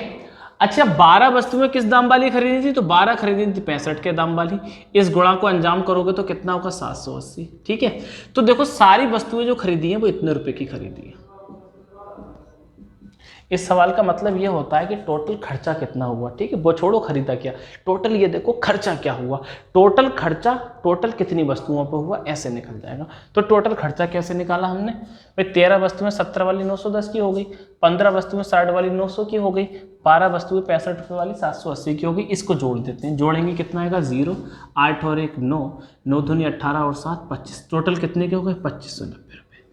अच्छा 12 वस्तुएं किस दाम वाली खरीदी थी, तो 12 खरीदी थी 65 के दाम वाली। इस गुणा को अंजाम करोगे तो कितना होगा 780। ठीक है, तो देखो सारी वस्तुएं जो खरीदी हैं वो इतने रुपए की खरीदी है। इस सवाल का मतलब ये होता है कि टोटल खर्चा कितना हुआ। ठीक है, वो छोड़ो खरीदा क्या, टोटल ये देखो खर्चा क्या हुआ, टोटल खर्चा, टोटल कितनी वस्तुओं पर हुआ, ऐसे निकल जाएगा। तो टोटल खर्चा कैसे निकाला हमने भाई, 13 वस्तुएं 70 वाली 910 की हो गई, 15 वस्तुएं 60 वाली 900 की हो गई, 12 वस्तुएं 65 रुपये वाली 780 की हो गई। इसको जोड़ देते हैं, जोड़ेंगे कितना आएगा 0, 8 और 1 9, 9 दूनी 18 और 7 25, टोटल कितने के हो गए 2590 रुपये।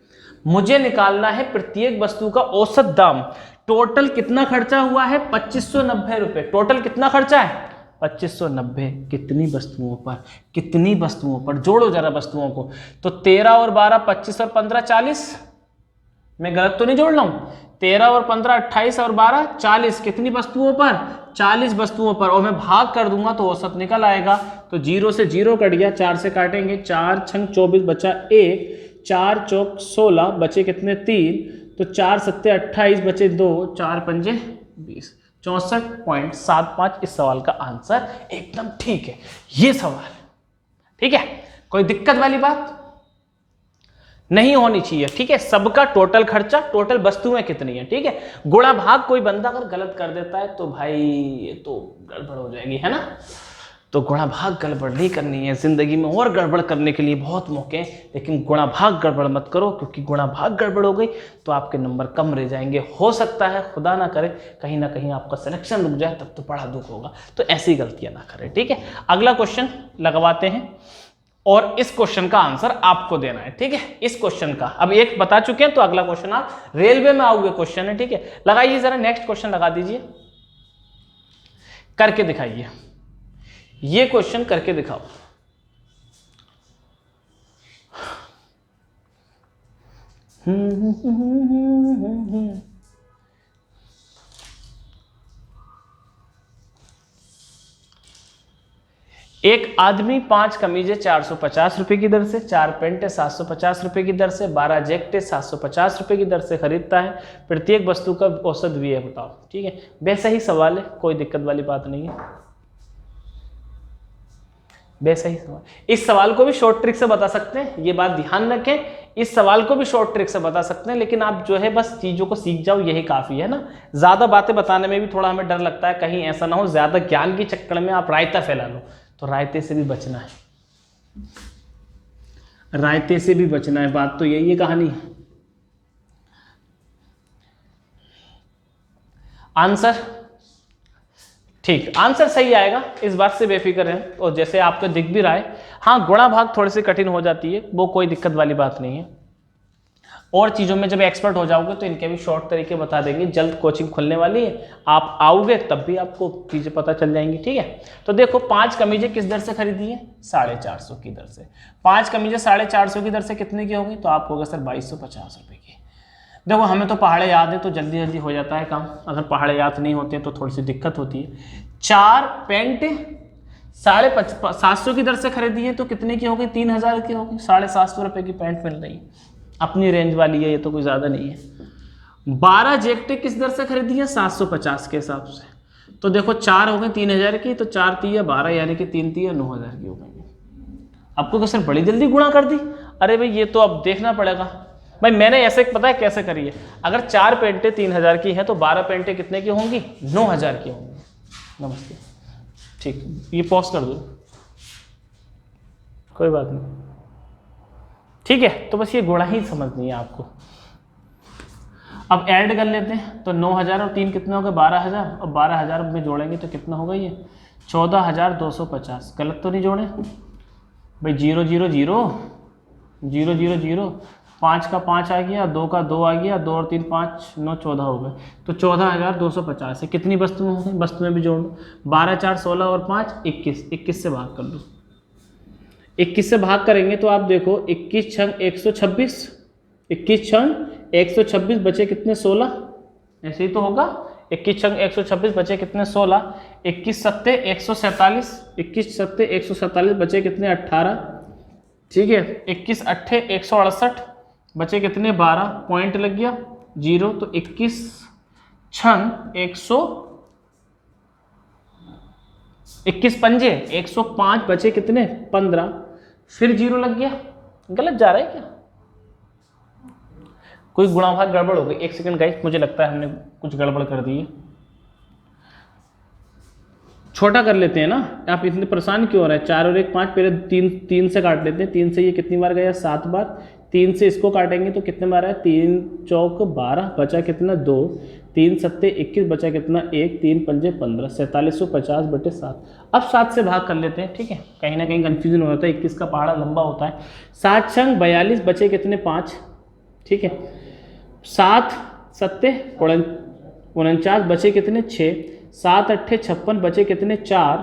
मुझे निकालना है प्रत्येक वस्तु का औसत दाम। टोटल कितना खर्चा हुआ है 2590 रुपए। टोटल कितना खर्चा है 2590, कितनी वस्तुओं पर, कितनी वस्तुओं पर, जोड़ो जरा वस्तुओं को, तो 13 और 12 25 और 15 40, मैं गलत तो नहीं जोड़ रहा हूं, 13 और 15 28 और 12 40, कितनी वस्तुओं पर 40 वस्तुओं पर, और मैं भाग कर दूंगा तो औसत निकल आएगा। तो 0 से 0 कट गया, 4 से काटेंगे, 4 छंग 24 बचा 1, 4 चौक 16 बचे कितने 3, तो 4 सत्ते 28 बचे 2, 4 पंजे 20, 64.75 इस सवाल का आंसर एकदम ठीक है ये सवाल। ठीक है, कोई दिक्कत वाली बात नहीं होनी चाहिए। ठीक है, सबका टोटल खर्चा, टोटल वस्तुएं कितनी है। ठीक है, गुणा भाग कोई बंदा अगर गलत कर देता है तो भाई ये तो गड़बड़ हो जाएगी, है ना। तो गुणा भाग गड़बड़ नहीं करनी है, जिंदगी में और गड़बड़ करने के लिए बहुत मौके हैं, लेकिन गुणा भाग गड़बड़ मत करो, क्योंकि गुणा भाग गड़बड़ हो गई तो आपके नंबर कम रह जाएंगे। हो सकता है खुदा ना करे कहीं ना कहीं आपका सिलेक्शन रुक जाए, तब तो बड़ा दुख होगा, तो ऐसी गलतियां ना करें। ठीक है, अगला क्वेश्चन लगवाते हैं और इस क्वेश्चन का आंसर आपको देना है। ठीक है, इस क्वेश्चन का अब एक बता चुके हैं तो अगला क्वेश्चन आप रेलवे में आओगे क्वेश्चन है। ठीक है, लगाइए जरा, नेक्स्ट क्वेश्चन लगा दीजिए, करके दिखाइए, ये क्वेश्चन करके दिखाओ। एक आदमी 5 कमीजें 450 रुपए की दर से, 4 पेंटें 750 रुपए की दर से, 12 जैकेटें 750 रुपए की दर से खरीदता है। प्रत्येक वस्तु का औसत व्यय बताओ। ठीक है, वैसा ही सवाल है, कोई दिक्कत वाली बात नहीं है, वैसा ही सवाल। इस सवाल को भी शॉर्ट ट्रिक से बता सकते हैं, ये बात ध्यान रखें, इस सवाल को भी शॉर्ट ट्रिक से बता सकते हैं, लेकिन आप जो है बस चीज़ों को सीख जाओ, यही काफ़ी है ना। ज़्यादा बातें बताने में भी थोड़ा हमें डर लगता है, कहीं ऐसा ना हो ज़्यादा ज्ञान के चक्कर में आप रायता फैला लो, तो रायते से भी बचना है, रायते से भी बचना है, बात तो यही है कहानी। आंसर ठीक, आंसर सही आएगा, इस बात से बेफिक्र हैं। और जैसे आपको दिख भी रहा है, हाँ गुणा भाग थोड़ी सी कठिन हो जाती है, वो कोई दिक्कत वाली बात नहीं है। और चीज़ों में जब एक्सपर्ट हो जाओगे तो इनके भी शॉर्ट तरीके बता देंगे। जल्द कोचिंग खुलने वाली है, आप आओगे तब भी आपको चीज़ें पता चल जाएंगी। ठीक है, तो देखो 5 कमीजें किस दर से खरीदी है 450 की दर से। 5 कमीजें 450 की दर से कितने की होगी, तो आप होगा सर 2250 रुपये की। देखो हमें तो पहाड़े याद है तो जल्दी जल्दी हो जाता है काम, अगर पहाड़े याद नहीं होते तो थोड़ी सी दिक्कत होती है। 4 पेंट 750 की दर से खरीदी है तो कितने की होगी 3000 की होगी, 750 रुपये की पैंट मिल रही है, अपनी रेंज वाली है, ये तो कोई ज़्यादा नहीं है। 12 जैकेटें किस दर से खरीदी है 750 के हिसाब से, तो देखो 4 हो गई 3000 की, तो 4 3 12 यानी कि 3 3 9000 की हो गई। आपको क्या सर बड़ी जल्दी गुणा कर दी, अरे भाई ये तो अब देखना पड़ेगा भाई, मैंने ऐसे पता है कैसे करी है। अगर 4 पेंटें 3000 की हैं तो 12 पेंटें कितने की होंगी 9000 की होंगी। नमस्ते, ठीक, ये पॉज कर दो, कोई बात नहीं, ठीक है। तो बस ये गुणा ही समझनी है आपको। अब ऐड कर लेते हैं, तो 9000 और 3 कितने हो गए 12000, और 12000 में जोड़ेंगे तो कितना होगा ये 14250। गलत तो नहीं जोड़े भाई, 0 0 0 0 0 0, 5 का 5 आ गया, 2 का 2 आ गया, 2 और 3 5, 9 14 हो गए। तो 14,250 है। कितनी वस्तुएं हो गई, वस्तुएं भी जोड़ लो। 12 4 16 और 5 21, 21 से भाग कर लो। 21 से भाग करेंगे तो आप देखो 21 छंग 126, 21 छंग 126 बचे कितने 16, ऐसे ही तो होगा। 21 छंग 126 बचे कितने 16, 21 सत्ते 147, 21 सत्ते 147 बचे कितने 18, ठीक है। 21 अट्ठे 168 बचे कितने 12, पॉइंट लग गया 0। तो 21 छंग 21 पंजे 105 बचे कितने 15, फिर 0 लग गया। गलत जा रहा है क्या, कोई गुणा भाग गड़बड़ हो गई। एक सेकंड गाइस, मुझे लगता है हमने कुछ गड़बड़ कर दी है। छोटा कर लेते हैं ना, आप इतने परेशान क्यों हो रहे हैं। 4 और 1 5, पहले 3 से काट लेते हैं। 3 से ये कितनी बार गया 7 बार, 3 से इसको काटेंगे तो कितने बार है 3 चौक 12, बचा कितना 2, 3 सत्ते 21 बचा कितना 1, 3 पंजे 15, 4750 बटे 7। अब 7 से भाग कर लेते हैं, ठीक है, कहीं ना कहीं कंफ्यूजन हो जाता है, 21 का पहाड़ा लंबा होता है। 7 छंग 42 बचे कितने 5, ठीक है। 7 सत्ते 49 बचे कितने 6, 7 अट्ठे 56 बचे कितने 4।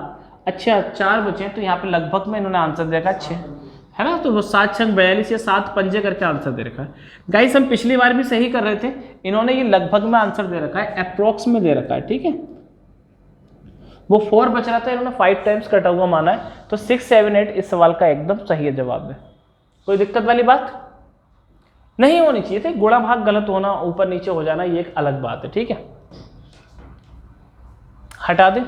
अच्छा 4 बचे तो यहाँ पे लगभग में इन्होंने आंसर दे रखा 6, है ना। तो वो 7 छंग 42 या 7 पंजे करके आंसर दे रखा है। गाइस हम पिछली बार भी सही कर रहे थे, इन्होंने ये लगभग में आंसर दे रखा है, अप्रोक्स में दे रखा है, ठीक है। वो 4 बच रहा था, इन्होंने 5 टाइम्स कटा हुआ माना है। तो 6 7 8 इस सवाल का एकदम सही है जवाब है। कोई दिक्कत वाली बात नहीं होनी चाहिए थी। गुणा भाग गलत होना, ऊपर नीचे हो जाना, ये एक अलग बात है, ठीक है, हटा दें,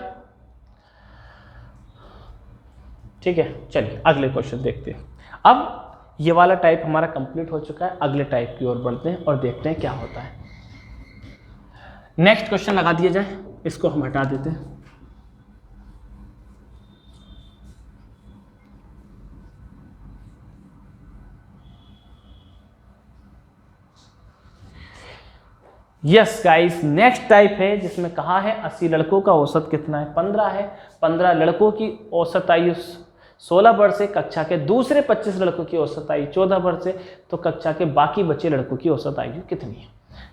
ठीक है। चलिए अगले क्वेश्चन देखते हैं। अब ये वाला टाइप हमारा कंप्लीट हो चुका है, अगले टाइप की ओर बढ़ते हैं और देखते हैं क्या होता है। नेक्स्ट क्वेश्चन लगा दिया जाए, इसको हम हटा देते हैं। यस गाइस, नेक्स्ट टाइप है जिसमें कहा है 80 लड़कों का औसत कितना है 15 है। 15 लड़कों की औसत आयु 16 वर्ष है, कक्षा के दूसरे 25 लड़कों की औसत आयु 14 वर्ष है, तो कक्षा के बाकी बचे लड़कों की औसत आयु कितनी है।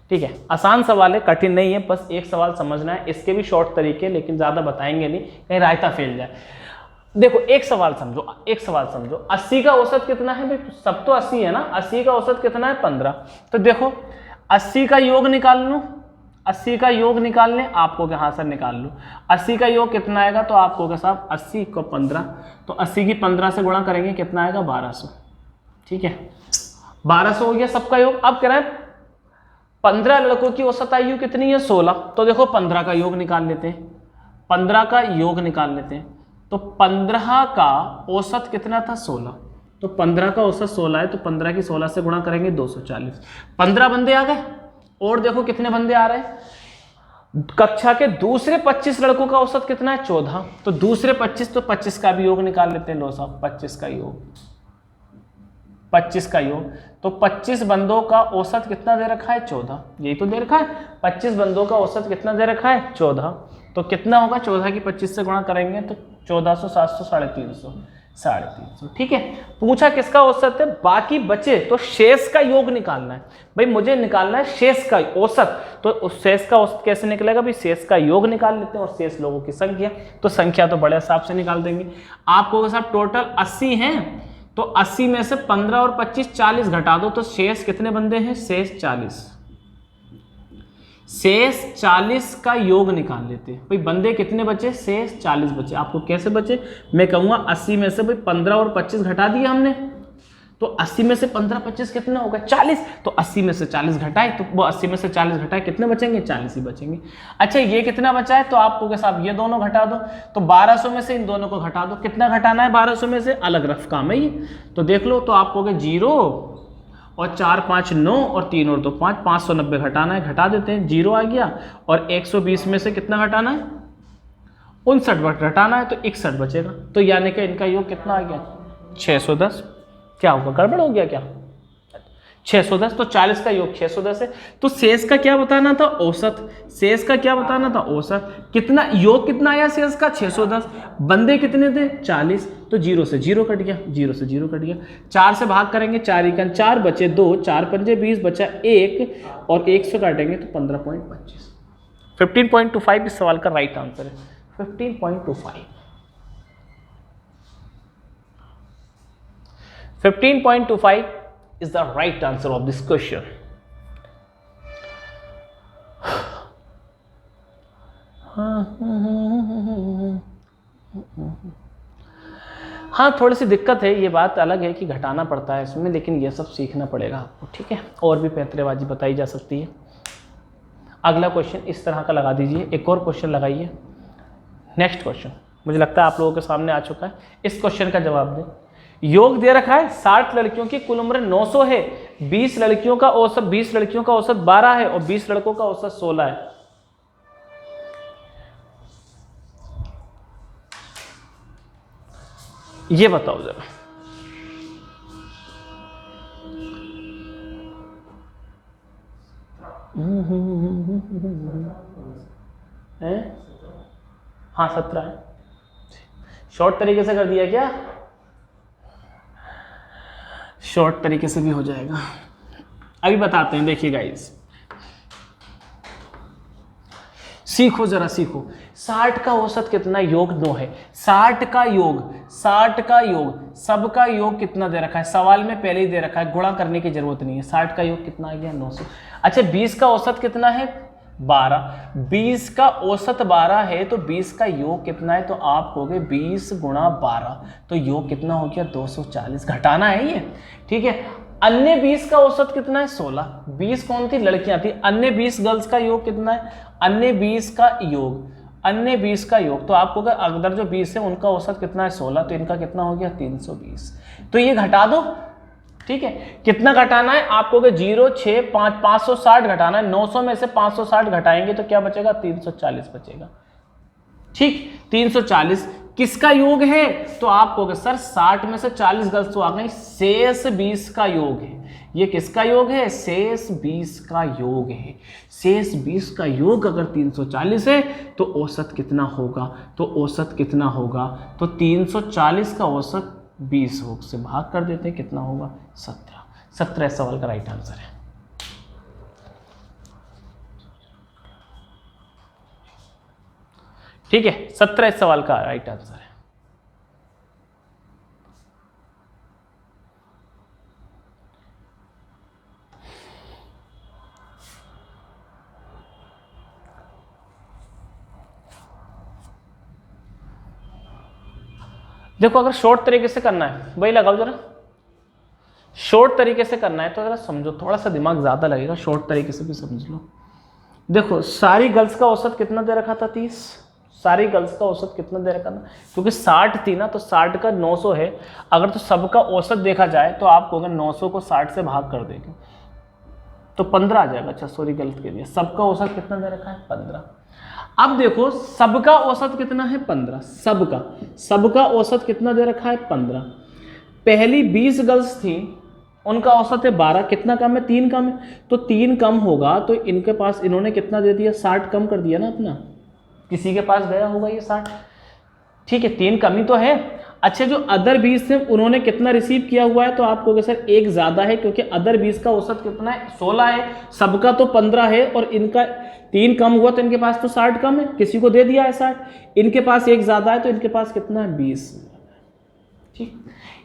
ठीक है, आसान सवाल है, कठिन नहीं है, बस एक सवाल समझना है। इसके भी शॉर्ट तरीके, लेकिन ज़्यादा बताएंगे नहीं, कहीं रायता फैल जाए। देखो एक सवाल समझो, एक सवाल समझो, 80 का औसत कितना है भाई, सब तो 80 है ना, 80 का औसत कितना है 15। तो देखो 80 का योग निकाल लूँ, 80 का योग निकाल लें, आपको यहाँ से निकाल लो 80 का योग कितना आएगा, तो आपको क्या साहब 80 को 15, तो 80 की 15 से गुणा करेंगे कितना आएगा 1200। ठीक है, 1200 हो गया सबका योग। अब कह रहे हैं 15 लड़कों की औसत आयु कितनी है 16, तो देखो 15 का योग निकाल लेते हैं, 15 का योग निकाल लेते हैं। तो 15 का औसत कितना था 16, तो 15 का औसत 16 है, तो 15 की 16 से गुणा करेंगे 240। 15 बंदे आ गए, और देखो कितने बंदे आ रहे हैं। कक्षा के दूसरे 25 लड़कों का औसत कितना है 14, तो दूसरे 25, तो 25 का भी योग निकाल लेते हैं। लो साहब 25 का योग, 25 का योग, तो 25 बंदों का औसत कितना दे रखा है 14, यही तो दे रखा है। 25 बंदों का औसत कितना दे रखा है 14, तो कितना होगा 14 की 25 से गुणा करेंगे तो 1400, 700, 350, 350। ठीक है, पूछा किसका औसत है, बाकी बचे तो शेष का योग निकालना है। भाई मुझे निकालना है शेष का औसत, तो उस शेष का औसत कैसे निकलेगा भाई, शेष का योग निकाल लेते हैं और शेष लोगों की संख्या, तो संख्या तो बड़े हिसाब से निकाल देंगे। आपको साहब टोटल 80 हैं, तो 80 में से 15 और 25 40 घटा दो, तो शेष कितने बंदे हैं, शेष 40। शेष 40 का योग निकाल लेते हैं। भाई बंदे कितने बचे, शेष 40 बचे। आपको कैसे बचे, मैं कहूँगा 80 में से भाई 15 और 25 घटा दिया हमने, तो 80 में से 15 25 कितना होगा 40, तो 80 में से 40 घटाए, तो वो 80 में से 40 घटाए कितने बचेंगे 40 ही बचेंगे। अच्छा ये कितना बचा है, तो आपको के साथ ये दोनों घटा दो, तो 1200 में से इन दोनों को घटा दो। कितना घटाना है 1200 में से, अलग रफ काम है ये, तो देख लो, तो आपको 0 और 4 5 9 और 3 और 2 5, 590 घटाना है, घटा देते हैं, 0 आ गया। और 120 में से कितना घटाना है 59 घटाना है, तो 61 बचेगा। तो यानी कि इनका योग कितना आ गया 610। क्या होगा, गड़बड़ हो गया क्या, 610, तो 40 का योग 610 है। तो शेष का क्या बताना था? औसत। शेष का क्या बताना था? औसत। कितना योग कितना आया शेष का? 610। बंदे कितने थे? 40। तो 0 से 0 कट गया, 0 से 0 कट गया। 4 से भाग करेंगे, 4 इकन 4 बचे 2, 4 पंजे 20 बचा 1 और 1 से काटेंगे तो 15.25। 15.25 इस सवाल का राइट आंसर है। 15.25 15.25 is the right answer of this question. हाँ, थोड़ी सी दिक्कत है, ये बात अलग है कि घटाना पड़ता है इसमें, लेकिन ये सब सीखना पड़ेगा आपको, ठीक है। और भी पैंतरेबाजी बताई जा सकती है। अगला क्वेश्चन इस तरह का लगा दीजिए, एक और क्वेश्चन लगाइए। नेक्स्ट क्वेश्चन मुझे लगता है आप लोगों के सामने आ चुका है। इस क्वेश्चन का जवाब दें। योग दे रखा है 60 लड़कियों की कुल उम्र 900 है, 20 लड़कियों का औसत 12 है और 20 लड़कों का औसत 16 है। ये बताओ जरा। हाँ 17 है। शॉर्ट तरीके से कर दिया क्या? शॉर्ट तरीके से भी हो जाएगा, अभी बताते हैं। देखिए गाइस, सीखो जरा सीखो। 60 का औसत कितना? योग 9 है। 60 का योग सबका योग कितना दे रखा है? सवाल में पहले ही दे रखा है, गुणा करने की जरूरत नहीं है। 60 का योग कितना आ गया? 900। अच्छा, 20 का औसत कितना है? 12। 20 का औसत 12 है तो 20 का योग कितना है? तो आप कहोगे 20 गुणा 12, तो योग कितना हो गया? 240। घटाना है ये, ठीक है। अन्य 20 का औसत कितना है? 16। 20 कौन थी? लड़कियां थी। अन्य 20 गर्ल्स का योग कितना है? अन्य 20 का योग तो आपको अगर जो 20 है उनका औसत कितना है? 16, तो इनका कितना हो गया? 320। तो ये घटा दो, ठीक है। कितना घटाना है आपको? 0 6 5 560 घटाना है। 900 में से 560 घटाएंगे तो क्या बचेगा? 340 बचेगा, ठीक। 340 किसका योग है? तो आप कहोगे सर 60 में से 40 गर्ल्स तो आ गई, शेष 20 का योग है। ये किसका योग है? शेष 20 का योग है। शेष 20 का योग अगर 340 है तो औसत कितना होगा? तो 340 का औसत 20 से भाग कर देते हैं, कितना होगा? 17। 17 इस सवाल का राइट आंसर है। ठीक है, 17 इस सवाल का राइट आंसर है। देखो, अगर शॉर्ट तरीके से करना है, वही लगाओ जरा। शॉर्ट तरीके से करना है तो जरा समझो, थोड़ा सा दिमाग ज्यादा लगेगा, शॉर्ट तरीके से भी समझ लो। देखो, सारी गर्ल्स का औसत कितना दे रखा था? 30। सारी गर्ल्स का औसत कितना दे रखा था? क्योंकि 60 थी ना, तो 60 का 900 है। अगर तो सबका औसत देखा जाए तो आप कहोगे 900 को 60 से भाग कर देंगे तो 15 आ जाएगा। अच्छा सॉरी, गलत कह दिया। सबका औसत कितना दे रखा है? 15। अब देखो, सबका औसत कितना है? 15। सबका औसत कितना दे रखा है? 15। पहली 20 गर्ल्स थी, उनका औसत है 12। कितना कम है? 3 कम है। तो 3 कम होगा तो इनके पास इन्होंने कितना दे दिया? 60 कम कर दिया ना अपना। किसी के पास गया होगा ये 60, ठीक है। 3 कमी तो है। अच्छा, जो अदर 20 थे उन्होंने कितना रिसीव किया हुआ है? तो आप कहोगे सर 1 ज्यादा है, क्योंकि अदर 20 का औसत कितना है? 16 है। सबका तो 15 है और इनका 3 कम हुआ तो इनके पास तो 60 कम है, किसी को दे दिया है 60। इनके पास 1 ज्यादा है तो इनके पास कितना है? 20, ठीक।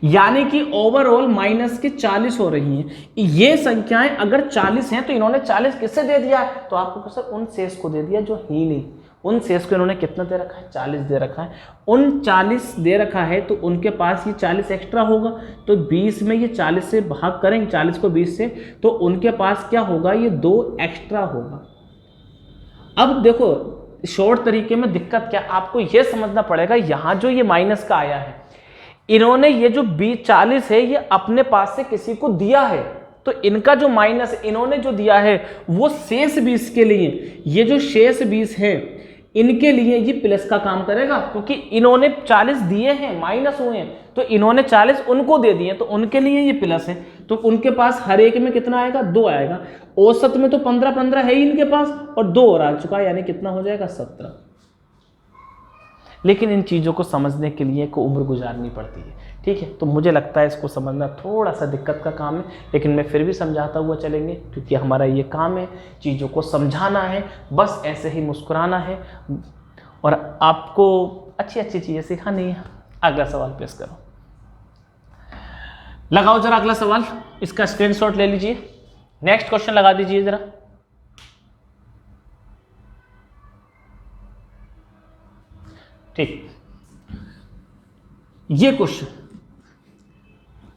यानी कि ओवरऑल माइनस के 40 हो रही हैं। ये संख्याएं अगर 40 हैं तो इन्होंने 40 किससे दे दिया है? तो आपको सर उन शेष को दे दिया जो ही नहीं। उन शेष को इन्होंने कितना दे रखा है? 40 दे रखा है। उन 40 दे रखा है तो उनके पास ये 40 एक्स्ट्रा होगा, तो 20 में ये 40 से भाग करेंगे, 40 को 20 से, तो उनके पास क्या होगा? ये 2 एक्स्ट्रा होगा। अब देखो, शॉर्ट तरीके में दिक्कत क्या, आपको ये समझना पड़ेगा, यहां जो ये माइनस का आया है, इन्होंने ये जो 40 है ये अपने पास से किसी को दिया है, तो इनका जो माइनस इन्होंने जो दिया है वो शेष 20 के लिए। ये जो शेष 20 है इनके लिए ये प्लस का काम करेगा, क्योंकि इन्होंने 40 दिए हैं, माइनस हुए हैं, तो इन्होंने 40 उनको दे दिए, तो उनके लिए ये प्लस है, तो उनके पास हर एक में कितना आएगा, 2 आएगा। औसत में तो 15-15 है ही इनके पास, और 2 और आ चुका है, यानी कितना हो जाएगा, 17। लेकिन इन चीज़ों को समझने के लिए को उम्र गुजारनी पड़ती है, ठीक है। तो मुझे लगता है इसको समझना थोड़ा सा दिक्कत का काम है, लेकिन मैं फिर भी समझाता हुआ चलेंगे, क्योंकि हमारा ये काम है, चीज़ों को समझाना है, बस ऐसे ही मुस्कुराना है और आपको अच्छी अच्छी चीज़ें सिखानी है। अगला सवाल पेश करो, लगाओ जरा अगला सवाल, इसका स्क्रीनशॉट ले लीजिए, नेक्स्ट क्वेश्चन लगा दीजिए जरा। ठीक, ये क्वेश्चन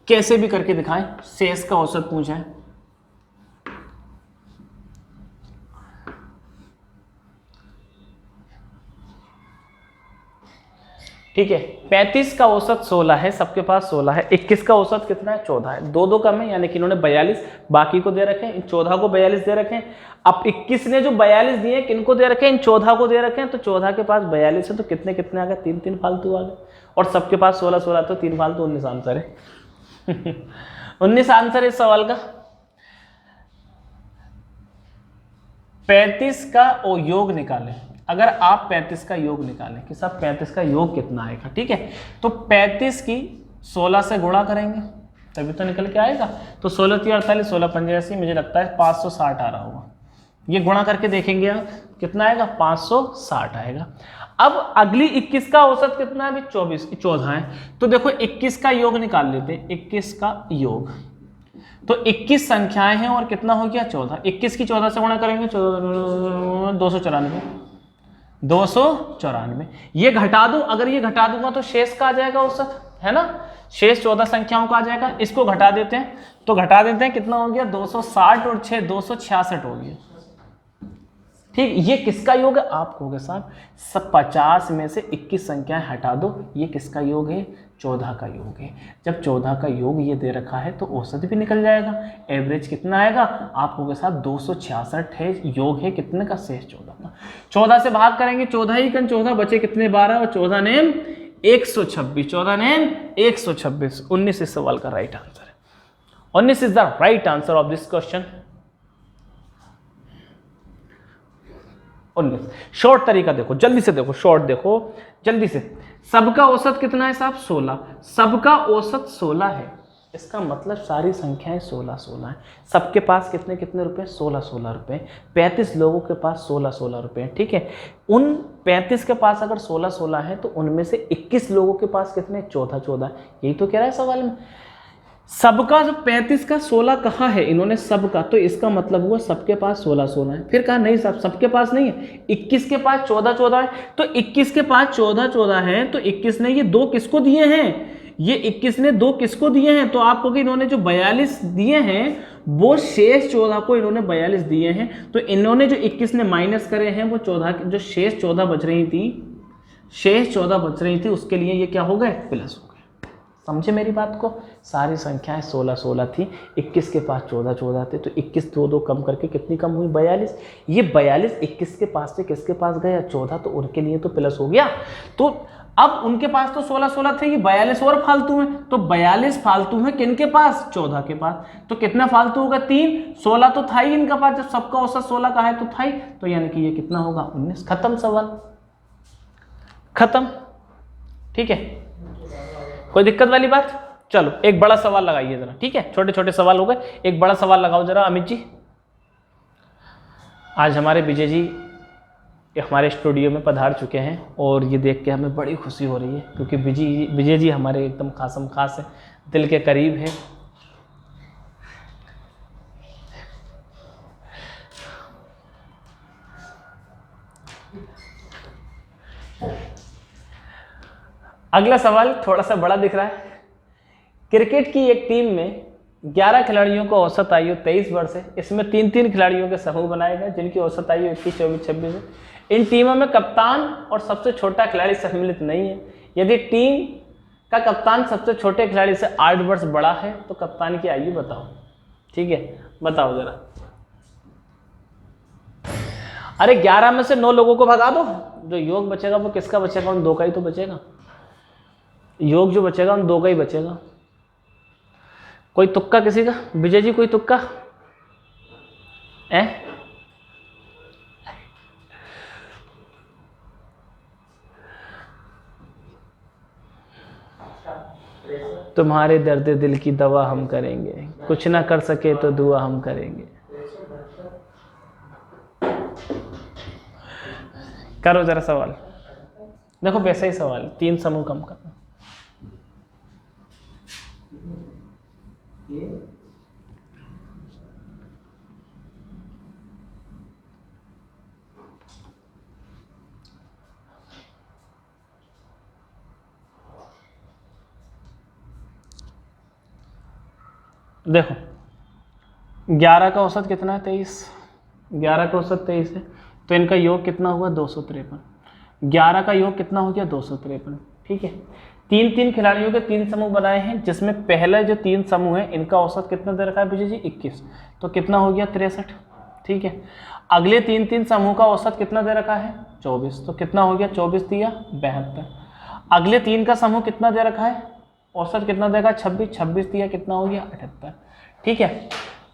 कैसे भी करके दिखाएं, शेष का औसत पूछा है। ठीक है, 35 का औसत 16 है, सबके पास 16 है। 21 का औसत कितना है, 14 है। 2 कम है, यानी कि इन्होंने 42 बाकी को दे रखे हैं, इन 14 को 42 दे रखे हैं। अब 21 ने जो 42 दिए किनको दे रखे हैं, इन 14 को दे रखे हैं, तो 14 के पास 42 है, तो कितने कितने आ गए, 3 फालतू आ गए, और सबके पास 16 तो 3 फालतू 19 आंसर है। 19 आंसर इस सवाल का। 35 का योग निकालें, अगर आप 35 का योग निकालें कि साहब 35 का योग कितना आएगा, ठीक है, तो 35 की 16 से गुणा करेंगे तभी तो निकल के आएगा। तो 16 3 48, 16 5 80, मुझे लगता है 560 आ रहा होगा। ये गुणा करके देखेंगे आप कितना आएगा, 560 आएगा। अब अगली 21 का औसत कितना है, अभी 14 है, तो देखो 21 का योग निकाल लेते हैं। 21 का योग, तो 21 संख्याएं हैं और कितना हो गया, 14। 21 की 14 से गुणा करेंगे, 294। ये घटा दूं, अगर ये घटा दूंगा तो शेष का आ जाएगा औसत, है ना, शेष 14 संख्याओं का आ जाएगा। इसको घटा देते हैं, तो घटा देते हैं, कितना हो गया, 260 और 6 266 हो गया। ठीक, ये किसका योग है, आप कहोगे साहब सब 50 में से 21 संख्याएं हटा दो, ये किसका योग है, 14 का योग है। जब 14 का योग ये दे रखा है तो औसत भी निकल जाएगा। एवरेज कितना आएगा, आप कहोगे साहब 266 है, योग है कितने का, शेष 14 का। 14 से भाग करेंगे, 14 ही कन 14 बचे कितने, 12, और 14 नेम 126, 14 नेम 126। 19 इस सवाल का राइट आंसर है। 19 is the right answer of this question. 19 short तरीका देखो, जल्दी से देखो, शॉर्ट देखो जल्दी से। सबका औसत कितना है साहब, 16, सबका औसत 16 है, इसका मतलब सारी संख्याएं 16 है। सबके पास कितने कितने रुपए, 16 रुपए। 35 लोगों के पास 16 रुपए, ठीक है। उन 35 के पास अगर 16 है तो उनमें से 21 लोगों के पास कितने, 14। यही तो कह रहा है सवाल में। सबका जो 35 का 16 कहा है इन्होंने सबका, तो इसका मतलब हुआ सबके पास 16 है। फिर कहा नहीं साहब सबके पास नहीं है, 21 के पास 14 है, तो 21 के पास 14 है, तो 21 ने ये 2 किसको दिए हैं, ये 21 ने 2 किसको दिए हैं, तो आपको कि इन्होंने जो 42 दिए हैं वो शेष 14 को इन्होंने 42 दिए हैं, तो इन्होंने जो 21 ने माइनस करे हैं वो 14, जो शेष 14 बच रही थी, उसके लिए ये क्या हो गए, प्लस हो गए। समझे मेरी बात को, सारी संख्याएं 16 थी, 21 के पास 14 थे, तो 21 2 कम करके कितनी कम हुई, 42। ये 42 21 के पास से किसके पास गया, 14, तो उनके लिए तो प्लस हो गया। तो अब उनके पास तो 16 थे, ये 42 और फालतू हैं, तो 42 फालतू हैं किनके पास, 14 के पास, तो कितना फालतू होगा, 3। 16 तो था ही इनका पास, जब सबका औसत 16 का है तो था ही, तो यानी कि ये कितना होगा, 19। खत्म सवाल, खत्म। ठीक है, कोई दिक्कत वाली बात। चलो एक बड़ा सवाल लगाइए जरा, ठीक है, छोटे छोटे सवाल हो गए, एक बड़ा सवाल लगाओ जरा अमित जी। आज हमारे विजय जी हमारे स्टूडियो में पधार चुके हैं और ये देख के हमें बड़ी खुशी हो रही है, क्योंकि विजय जी हमारे एकदम खासम खास है, दिल के करीब है। अगला सवाल थोड़ा सा बड़ा दिख रहा है। क्रिकेट की एक टीम में 11 खिलाड़ियों को औसत आयु 23 वर्ष है। इसमें 3-3 खिलाड़ियों के समूह बनाए गए जिनकी औसत आयु 21, 24, 26 है। इन टीमों में कप्तान और सबसे छोटा खिलाड़ी सम्मिलित नहीं है। यदि टीम का कप्तान सबसे छोटे खिलाड़ी से 8 वर्ष बड़ा है तो कप्तान की आयु बताओ। ठीक है, बताओ जरा। अरे 11 में से 9 लोगों को भगा दो, जो योग बचेगा वो किसका बचेगा? उन 2 का ही तो बचेगा। योग जो बचेगा उन 2 का ही बचेगा। कोई तुक्का किसी का? विजय जी कोई तुक्का है? तुम्हारे दर्द दिल की दवा हम करेंगे, कुछ ना कर सके तो दुआ हम करेंगे। करो जरा सवाल। देखो वैसा ही सवाल, 3 समूह कम करना। देखो 11 का औसत कितना है? 23। 11 का औसत 23 है, तो इनका योग कितना हुआ? 253। 11 का योग कितना हो गया? 253। ठीक है, 3 खिलाड़ियों के 3 समूह बनाए हैं, जिसमें पहले जो 3 समूह है इनका औसत कितना दे रखा है विजय जी? 21। तो कितना हो गया? 63। ठीक है, अगले 3 समूह का औसत कितना दे रखा है? 24। तो कितना हो गया? 24 दिया 72। अगले 3 का समूह कितना दे रखा है? औसत कितना देगा? 26। 26 दिया कितना हो गया? 78। ठीक है,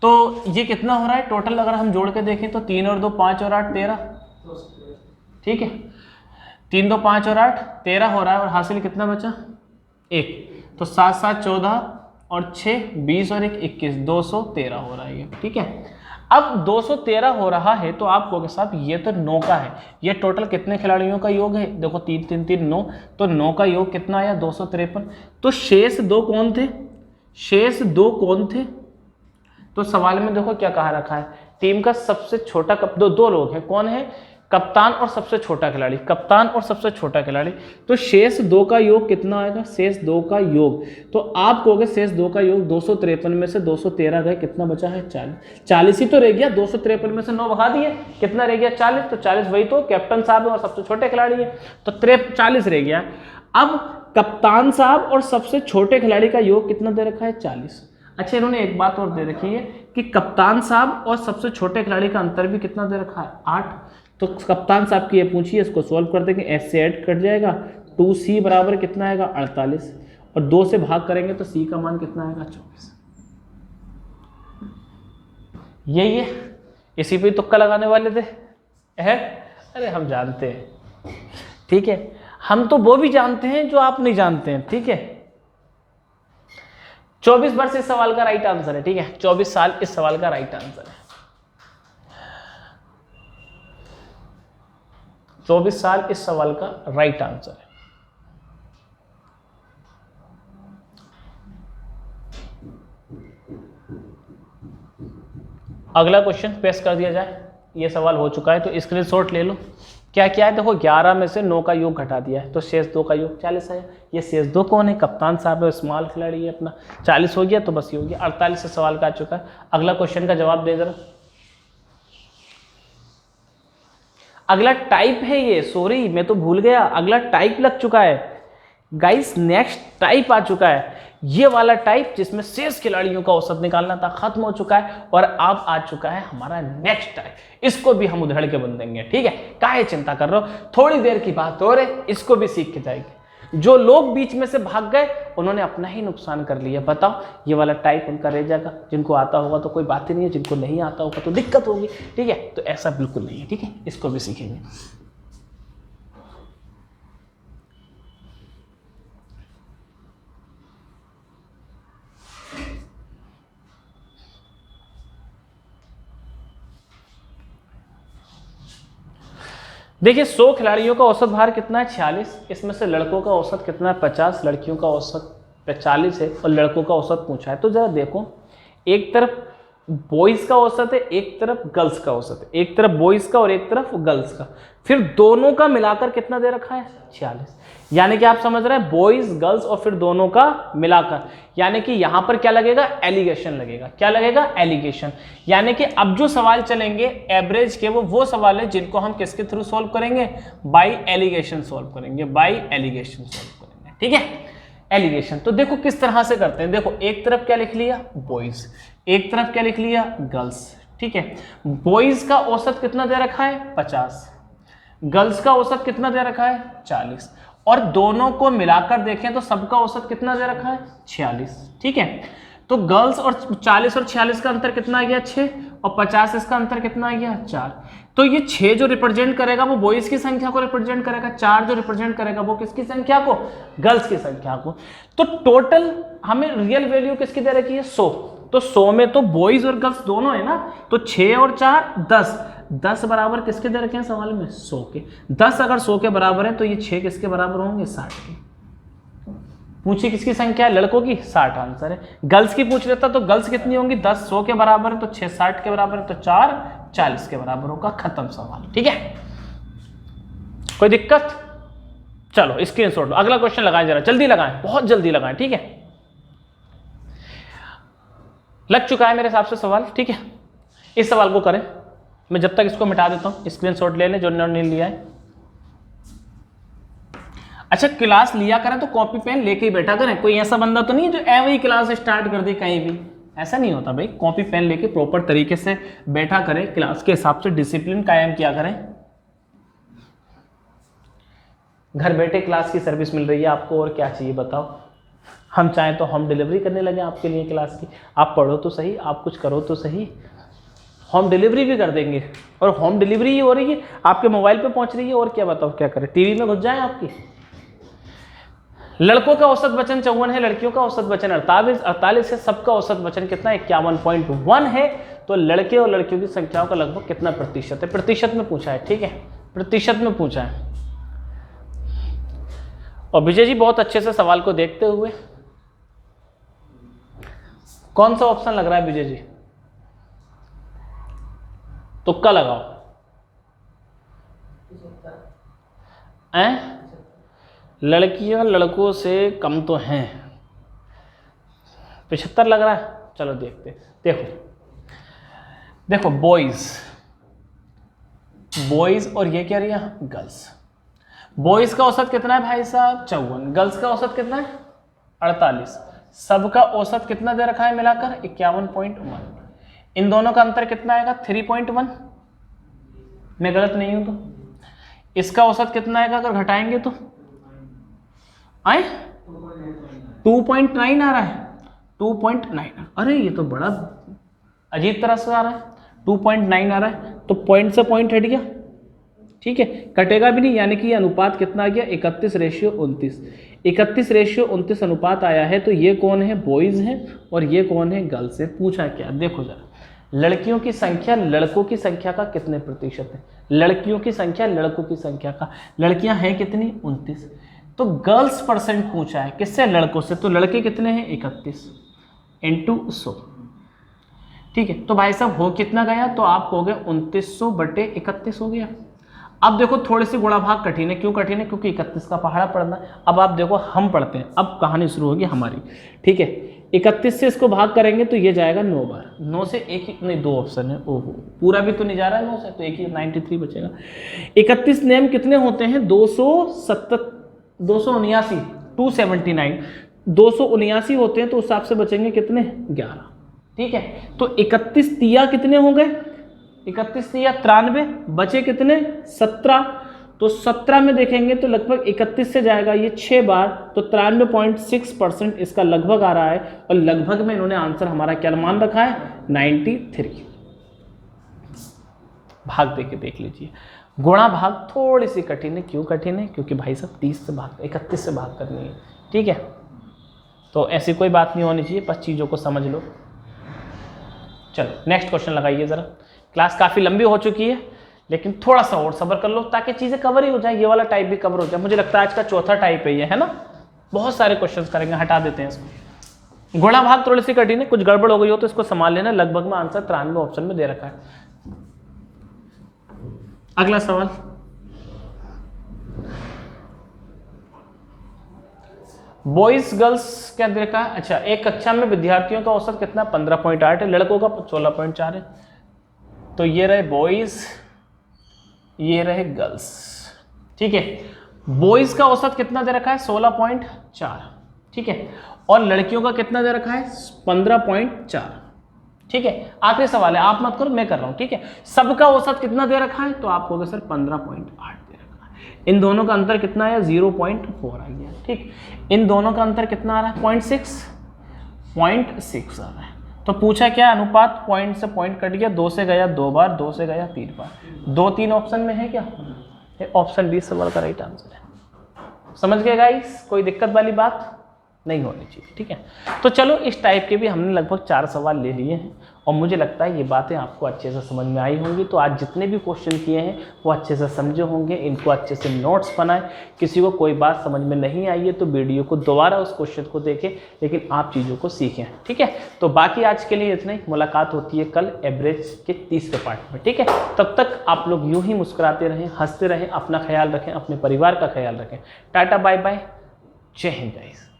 तो ये कितना हो रहा है टोटल? अगर हम जोड़ के देखें तो 3 और 2 5 और 8 13। ठीक है, 3 2 5 और 8 13 हो रहा है, और हासिल कितना बचा? 1। तो 7 7 14 और 6 20 और 1 21, 213 हो रहा है ये। ठीक है, अब 213 हो रहा है तो आप कहोगे साहब ये तो 9 का है, ये टोटल कितने खिलाड़ियों का योग है? देखो 3 3 3 9, तो 9 का योग कितना आया? 253। तो शेष 2 कौन थे? शेष 2 कौन थे? तो सवाल में देखो क्या कहा रखा है, टीम का सबसे छोटा दो लोग हैं, कौन है? कप्तान और सबसे छोटा खिलाड़ी। कप्तान और सबसे छोटा खिलाड़ी, तो शेष 2 का योग कितना आएगा? शेष 2 का योग, तो आप कहोगे शेष 2 का योग 253 में से 213 गए, कितना बचा है? 40। 40 ही तो रह गया, 253 में से 9 भगा दिए, कितना रह गया? 40। तो 40 वही तो कैप्टन साहब है और सबसे छोटे खिलाड़ी है, तो 40 रह गया। अब कप्तान साहब और सबसे छोटे खिलाड़ी का योग कितना दे रखा है? 40। अच्छा, इन्होंने एक बात और दे रखी है कि कप्तान साहब और सबसे छोटे खिलाड़ी का अंतर भी कितना दे रखा है? 8। तो कप्तान साहब की ये पूछिए, इसको सॉल्व कर देंगे, एस से ऐड कट जाएगा, 2c बराबर कितना आएगा? 48, और 2 से भाग करेंगे तो c का मान कितना आएगा? 24। यही है, इसी पे तुक्का लगाने वाले थे है? अरे हम जानते हैं, ठीक है, हम तो वो भी जानते हैं जो आप नहीं जानते हैं। ठीक है, 24 वर्ष इस सवाल का राइट आंसर है। ठीक है, 24 साल इस सवाल का राइट आंसर है। 24 साल इस सवाल का राइट आंसर है। अगला क्वेश्चन पेश कर दिया जाए। ये सवाल हो चुका है तो स्क्रीनशॉट ले लो। क्या क्या है? देखो 11 में से 9 का योग घटा दिया है, तो शेष 2 का योग 40 आया। ये शेष 2 कौन है? कप्तान साहब है, स्मॉल खिलाड़ी है अपना। 40 हो गया तो बस ये हो गया। 48 से सवाल का आ चुका है। अगला क्वेश्चन का जवाब दे जरा। अगला टाइप है ये, सॉरी मैं तो भूल गया, अगला टाइप लग चुका है गाइस। नेक्स्ट टाइप आ चुका है, ये वाला टाइप जिसमें शेष खिलाड़ियों का औसत निकालना था, खत्म हो चुका है, और अब आ चुका है हमारा नेक्स्ट टाइप। इसको भी हम उधेड़ के बन देंगे। ठीक है, काहे चिंता कर रहे हो, थोड़ी देर की बात और है, इसको भी सीख के जाएंगे। जो लोग बीच में से भाग गए उन्होंने अपना ही नुकसान कर लिया। बताओ, ये वाला टाइप उनका रह जाएगा। जिनको आता होगा तो कोई बात ही नहीं है, जिनको नहीं आता होगा तो दिक्कत होगी। ठीक है, तो ऐसा बिल्कुल नहीं है। ठीक है, इसको भी सीखेंगे। देखिए 100 खिलाड़ियों का औसत भार कितना है? 46। इसमें से लड़कों का औसत कितना है? 50। लड़कियों का औसत 40 है, और लड़कों का औसत पूछा है। तो जरा देखो, एक तरफ बॉयज का औसत है, एक तरफ गर्ल्स का औसत है, एक तरफ बॉयज का और एक तरफ गर्ल्स का, फिर दोनों का मिलाकर कितना दे रखा है? 46। यानी कि आप समझ रहे हैं, बॉयज गर्ल्स और फिर दोनों का मिलाकर, यानी कि यहां पर क्या लगेगा? एलिगेशन लगेगा। क्या लगेगा? एलिगेशन। यानी कि अब जो सवाल चलेंगे एवरेज के, वो सवाल है जिनको हम किसके थ्रू सॉल्व करेंगे? बाई एलिगेशन सॉल्व करेंगे, बाई एलिगेशन सॉल्व करेंगे। ठीक है, एलिगेशन। तो देखो किस तरह से करते हैं। देखो एक तरफ क्या लिख लिया? बॉयज, एक तरफ क्या लिख लिया? गर्ल्स। ठीक है। बॉयज का औसत कितना दे रखा है 50, गर्ल्स का औसत कितना दे रखा है 40, और दोनों को मिलाकर देखें तो सबका औसत कितना दे रखा है 46, ठीक है। तो गर्ल्स और 40 और 46 का अंतर कितना आ गया 6, और 50 इसका अंतर कितना आ गया 4। तो ये 6 जो रिप्रेजेंट करेगा वो बॉयज की संख्या को रिप्रेजेंट करेगा, 4 जो रिप्रेजेंट करेगा वो किसकी संख्या को, गर्ल्स की संख्या को। तो टोटल हमें रियल वैल्यू किसकी दे रखी है 100, तो 100 में तो बॉयज और गर्ल्स दोनों है ना, तो 6 और 4 10, 10 बराबर किसके दे रखे हैं सवाल में 100 के। 10 अगर 100 के बराबर है तो ये 6 किसके बराबर होंगे 60 के। पूछी किसकी संख्या है, लड़कों की, 60 आंसर है। गर्ल्स की पूछ लेता तो गर्ल्स कितनी होंगी, 10 100 के बराबर है तो 6 60 के बराबर है तो 4 40 के बराबर होगा। खत्म सवाल, ठीक है। कोई दिक्कत, चलो स्क्रीनशॉट लो। अगला क्वेश्चन लगाएं, जरा जल्दी लगाएं, बहुत जल्दी लगाएं, ठीक है। लग चुका है मेरे हिसाब से सवाल, ठीक है। इस सवाल को करें, मैं जब तक इसको मिटा देता हूं, स्क्रीनशॉट ले लें जो नहीं लिया है। अच्छा, क्लास लिया करें तो कॉपी पेन लेके ही बैठा करें। कोई ऐसा बंदा तो नहीं है जो ऐसे ही क्लास स्टार्ट कर दे कहीं भी, ऐसा नहीं होता भाई। कॉपी पेन लेके प्रॉपर तरीके से बैठा करें, क्लास के हिसाब से डिसिप्लिन कायम किया करें। घर बैठे क्लास की सर्विस मिल रही है आपको, और क्या चाहिए बताओ। हम चाहें तो होम डिलीवरी करने लगे आपके लिए क्लास की, आप पढ़ो तो सही, आप कुछ करो तो सही, होम डिलीवरी भी कर देंगे। और होम डिलीवरी ही हो रही है, आपके मोबाइल पे पहुंच रही है, और क्या बताओ क्या करें, टीवी में घुस जाए आपकी। लड़कों का औसत वचन 54 है, लड़कियों का औसत वचन 48 है, सबका औसत वचन कितना 51.1 है। तो लड़के और लड़कियों की संख्याओं का लगभग कितना प्रतिशत है, प्रतिशत में पूछा है, ठीक है, प्रतिशत में पूछा है। और विजय जी बहुत अच्छे से सवाल को देखते हुए, कौन सा ऑप्शन लग रहा है विजय जी, तुक्का लगाओ। लड़कियां लड़कों से कम तो हैं, 75 लग रहा है। चलो देखते, देखो बॉयज और ये क्या रही गर्ल्स। बॉयज का औसत कितना है भाई साहब 54, गर्ल्स का औसत कितना है 48, सबका औसत कितना दे रखा है मिलाकर 51.1। इन दोनों का अंतर कितना आएगा 3.1, मैं गलत नहीं हूं तो। इसका औसत कितना आएगा अगर घटाएंगे तो आए 2.9 आ रहा है, 2.9। अरे ये तो बड़ा अजीब तरह से आ रहा है, 2.9 आ रहा है, तो पॉइंट से पॉइंट हट गया, ठीक है, कटेगा भी नहीं। यानी कि ये अनुपात कितना आ गया 31:29, 31:29 अनुपात आया है। तो ये कौन है, बॉयज है, और ये कौन है, गर्ल्स है। पूछा क्या, देखो जरा, लड़कियों की संख्या लड़कों की संख्या का कितने प्रतिशत है, लड़कियों की संख्या लड़कों की संख्या का, लड़कियां हैं कितनी 29, तो गर्ल्स परसेंट पूछा है किससे, लड़कों से। तो लड़के कितने हैं 31 × 100, ठीक है। तो भाई साहब हो कितना गया, तो आप कहोगे 2900/31 हो गया। अब देखो थोड़ी सी गुणा भाग कठिन है, क्यों कठिन है, क्योंकि 31 का पहाड़ा पढ़ना। अब आप देखो हम पढ़ते हैं, अब कहानी शुरू होगी हमारी, ठीक है। 31 से इसको भाग करेंगे तो ये जाएगा 9 बार, 9 से एक ही नहीं, 2 ऑप्शन है, ओहो पूरा भी तो नहीं जा रहा है 9 से, तो एक ही 93 बचेगा। 31 नेम कितने होते हैं 279, 279 होते हैं, तो उस हिसाब से बचेंगे कितने 11, ठीक है। तो 31 तिया कितने हो गए, 31 तिया 93, बचे कितने 17, तो 17 में देखेंगे तो लगभग 31 से जाएगा ये 6 बार, तो 93.6% इसका लगभग आ रहा है। और लगभग में इन्होंने आंसर हमारा क्या मान रखा है 93। भाग देके देख लीजिए, गुणा भाग थोड़ी सी कठिन है, क्यों कठिन है, क्योंकि भाई साहब 31 से भाग करनी है, ठीक है। तो ऐसी कोई बात नहीं होनी चाहिए, बस चीज़ों को समझ लो। चलो नेक्स्ट क्वेश्चन लगाइए जरा। क्लास काफ़ी लंबी हो चुकी है, लेकिन थोड़ा सा और सब्र कर लो ताकि चीज़ें कवर ही हो जाए, ये वाला टाइप भी कवर हो जाए। मुझे लगता है आज का चौथा टाइप है ये, है ना। बहुत सारे क्वेश्चंस करेंगे, हटा देते हैं इसको। गुणा भाग थोड़ी सी कठिन है, कुछ गड़बड़ हो गई हो तो इसको संभाल लेना। लगभग में आंसर 93 ऑप्शन में दे रखा है। अगला सवाल, बॉयज गर्ल्स क्या देखा है। अच्छा, एक कक्षा में विद्यार्थियों का औसत कितना 15.8 है, लड़कों का 16.4 है। तो ये रहे बॉयज, ये रहे गर्ल्स, ठीक है। बॉयज का औसत कितना दे रखा है 16.4, ठीक है, और लड़कियों का कितना दे रखा है 15.4, ठीक है, आखिरी सवाल है, आप मत करो, मैं कर रहा हूं, ठीक है। सबका औसत कितना दे रखा है, तो आप कहोगे सर 15.8 दे रखा है। इन दोनों का अंतर कितना आया, 0.4 आ गया, ठीक। इन दोनों का अंतर कितना आ रहा है, 0.6 आ रहा है। तो पूछा क्या, अनुपात पॉइंट से पॉइंट कट गया, 2 से गया 2 बार, 2 से गया 3 बार, 2 3 ऑप्शन में है क्या, ऑप्शन बी सवाल का राइट आंसर है। समझ गए गाइस, कोई दिक्कत वाली बात नहीं होनी चाहिए, ठीक है। तो चलो, इस टाइप के भी हमने लगभग 4 सवाल ले लिए हैं और मुझे लगता है ये बातें आपको अच्छे से समझ में आई होंगी। तो आज जितने भी क्वेश्चन किए हैं वो अच्छे से समझे होंगे, इनको अच्छे से नोट्स बनाएं। किसी को कोई बात समझ में नहीं आई है तो वीडियो को दोबारा उस क्वेश्चन को देखें, लेकिन आप चीज़ों को सीखें, ठीक है। तो बाकी आज के लिए इतना ही, मुलाकात होती है कल एवरेज के तीसरे पार्ट में, ठीक है। तब तक आप लोग यूँ ही मुस्कुराते रहें, हंसते रहें, अपना ख्याल रखें, अपने परिवार का ख्याल रखें। टाटा बाय बाय, जय हिंद गाइस।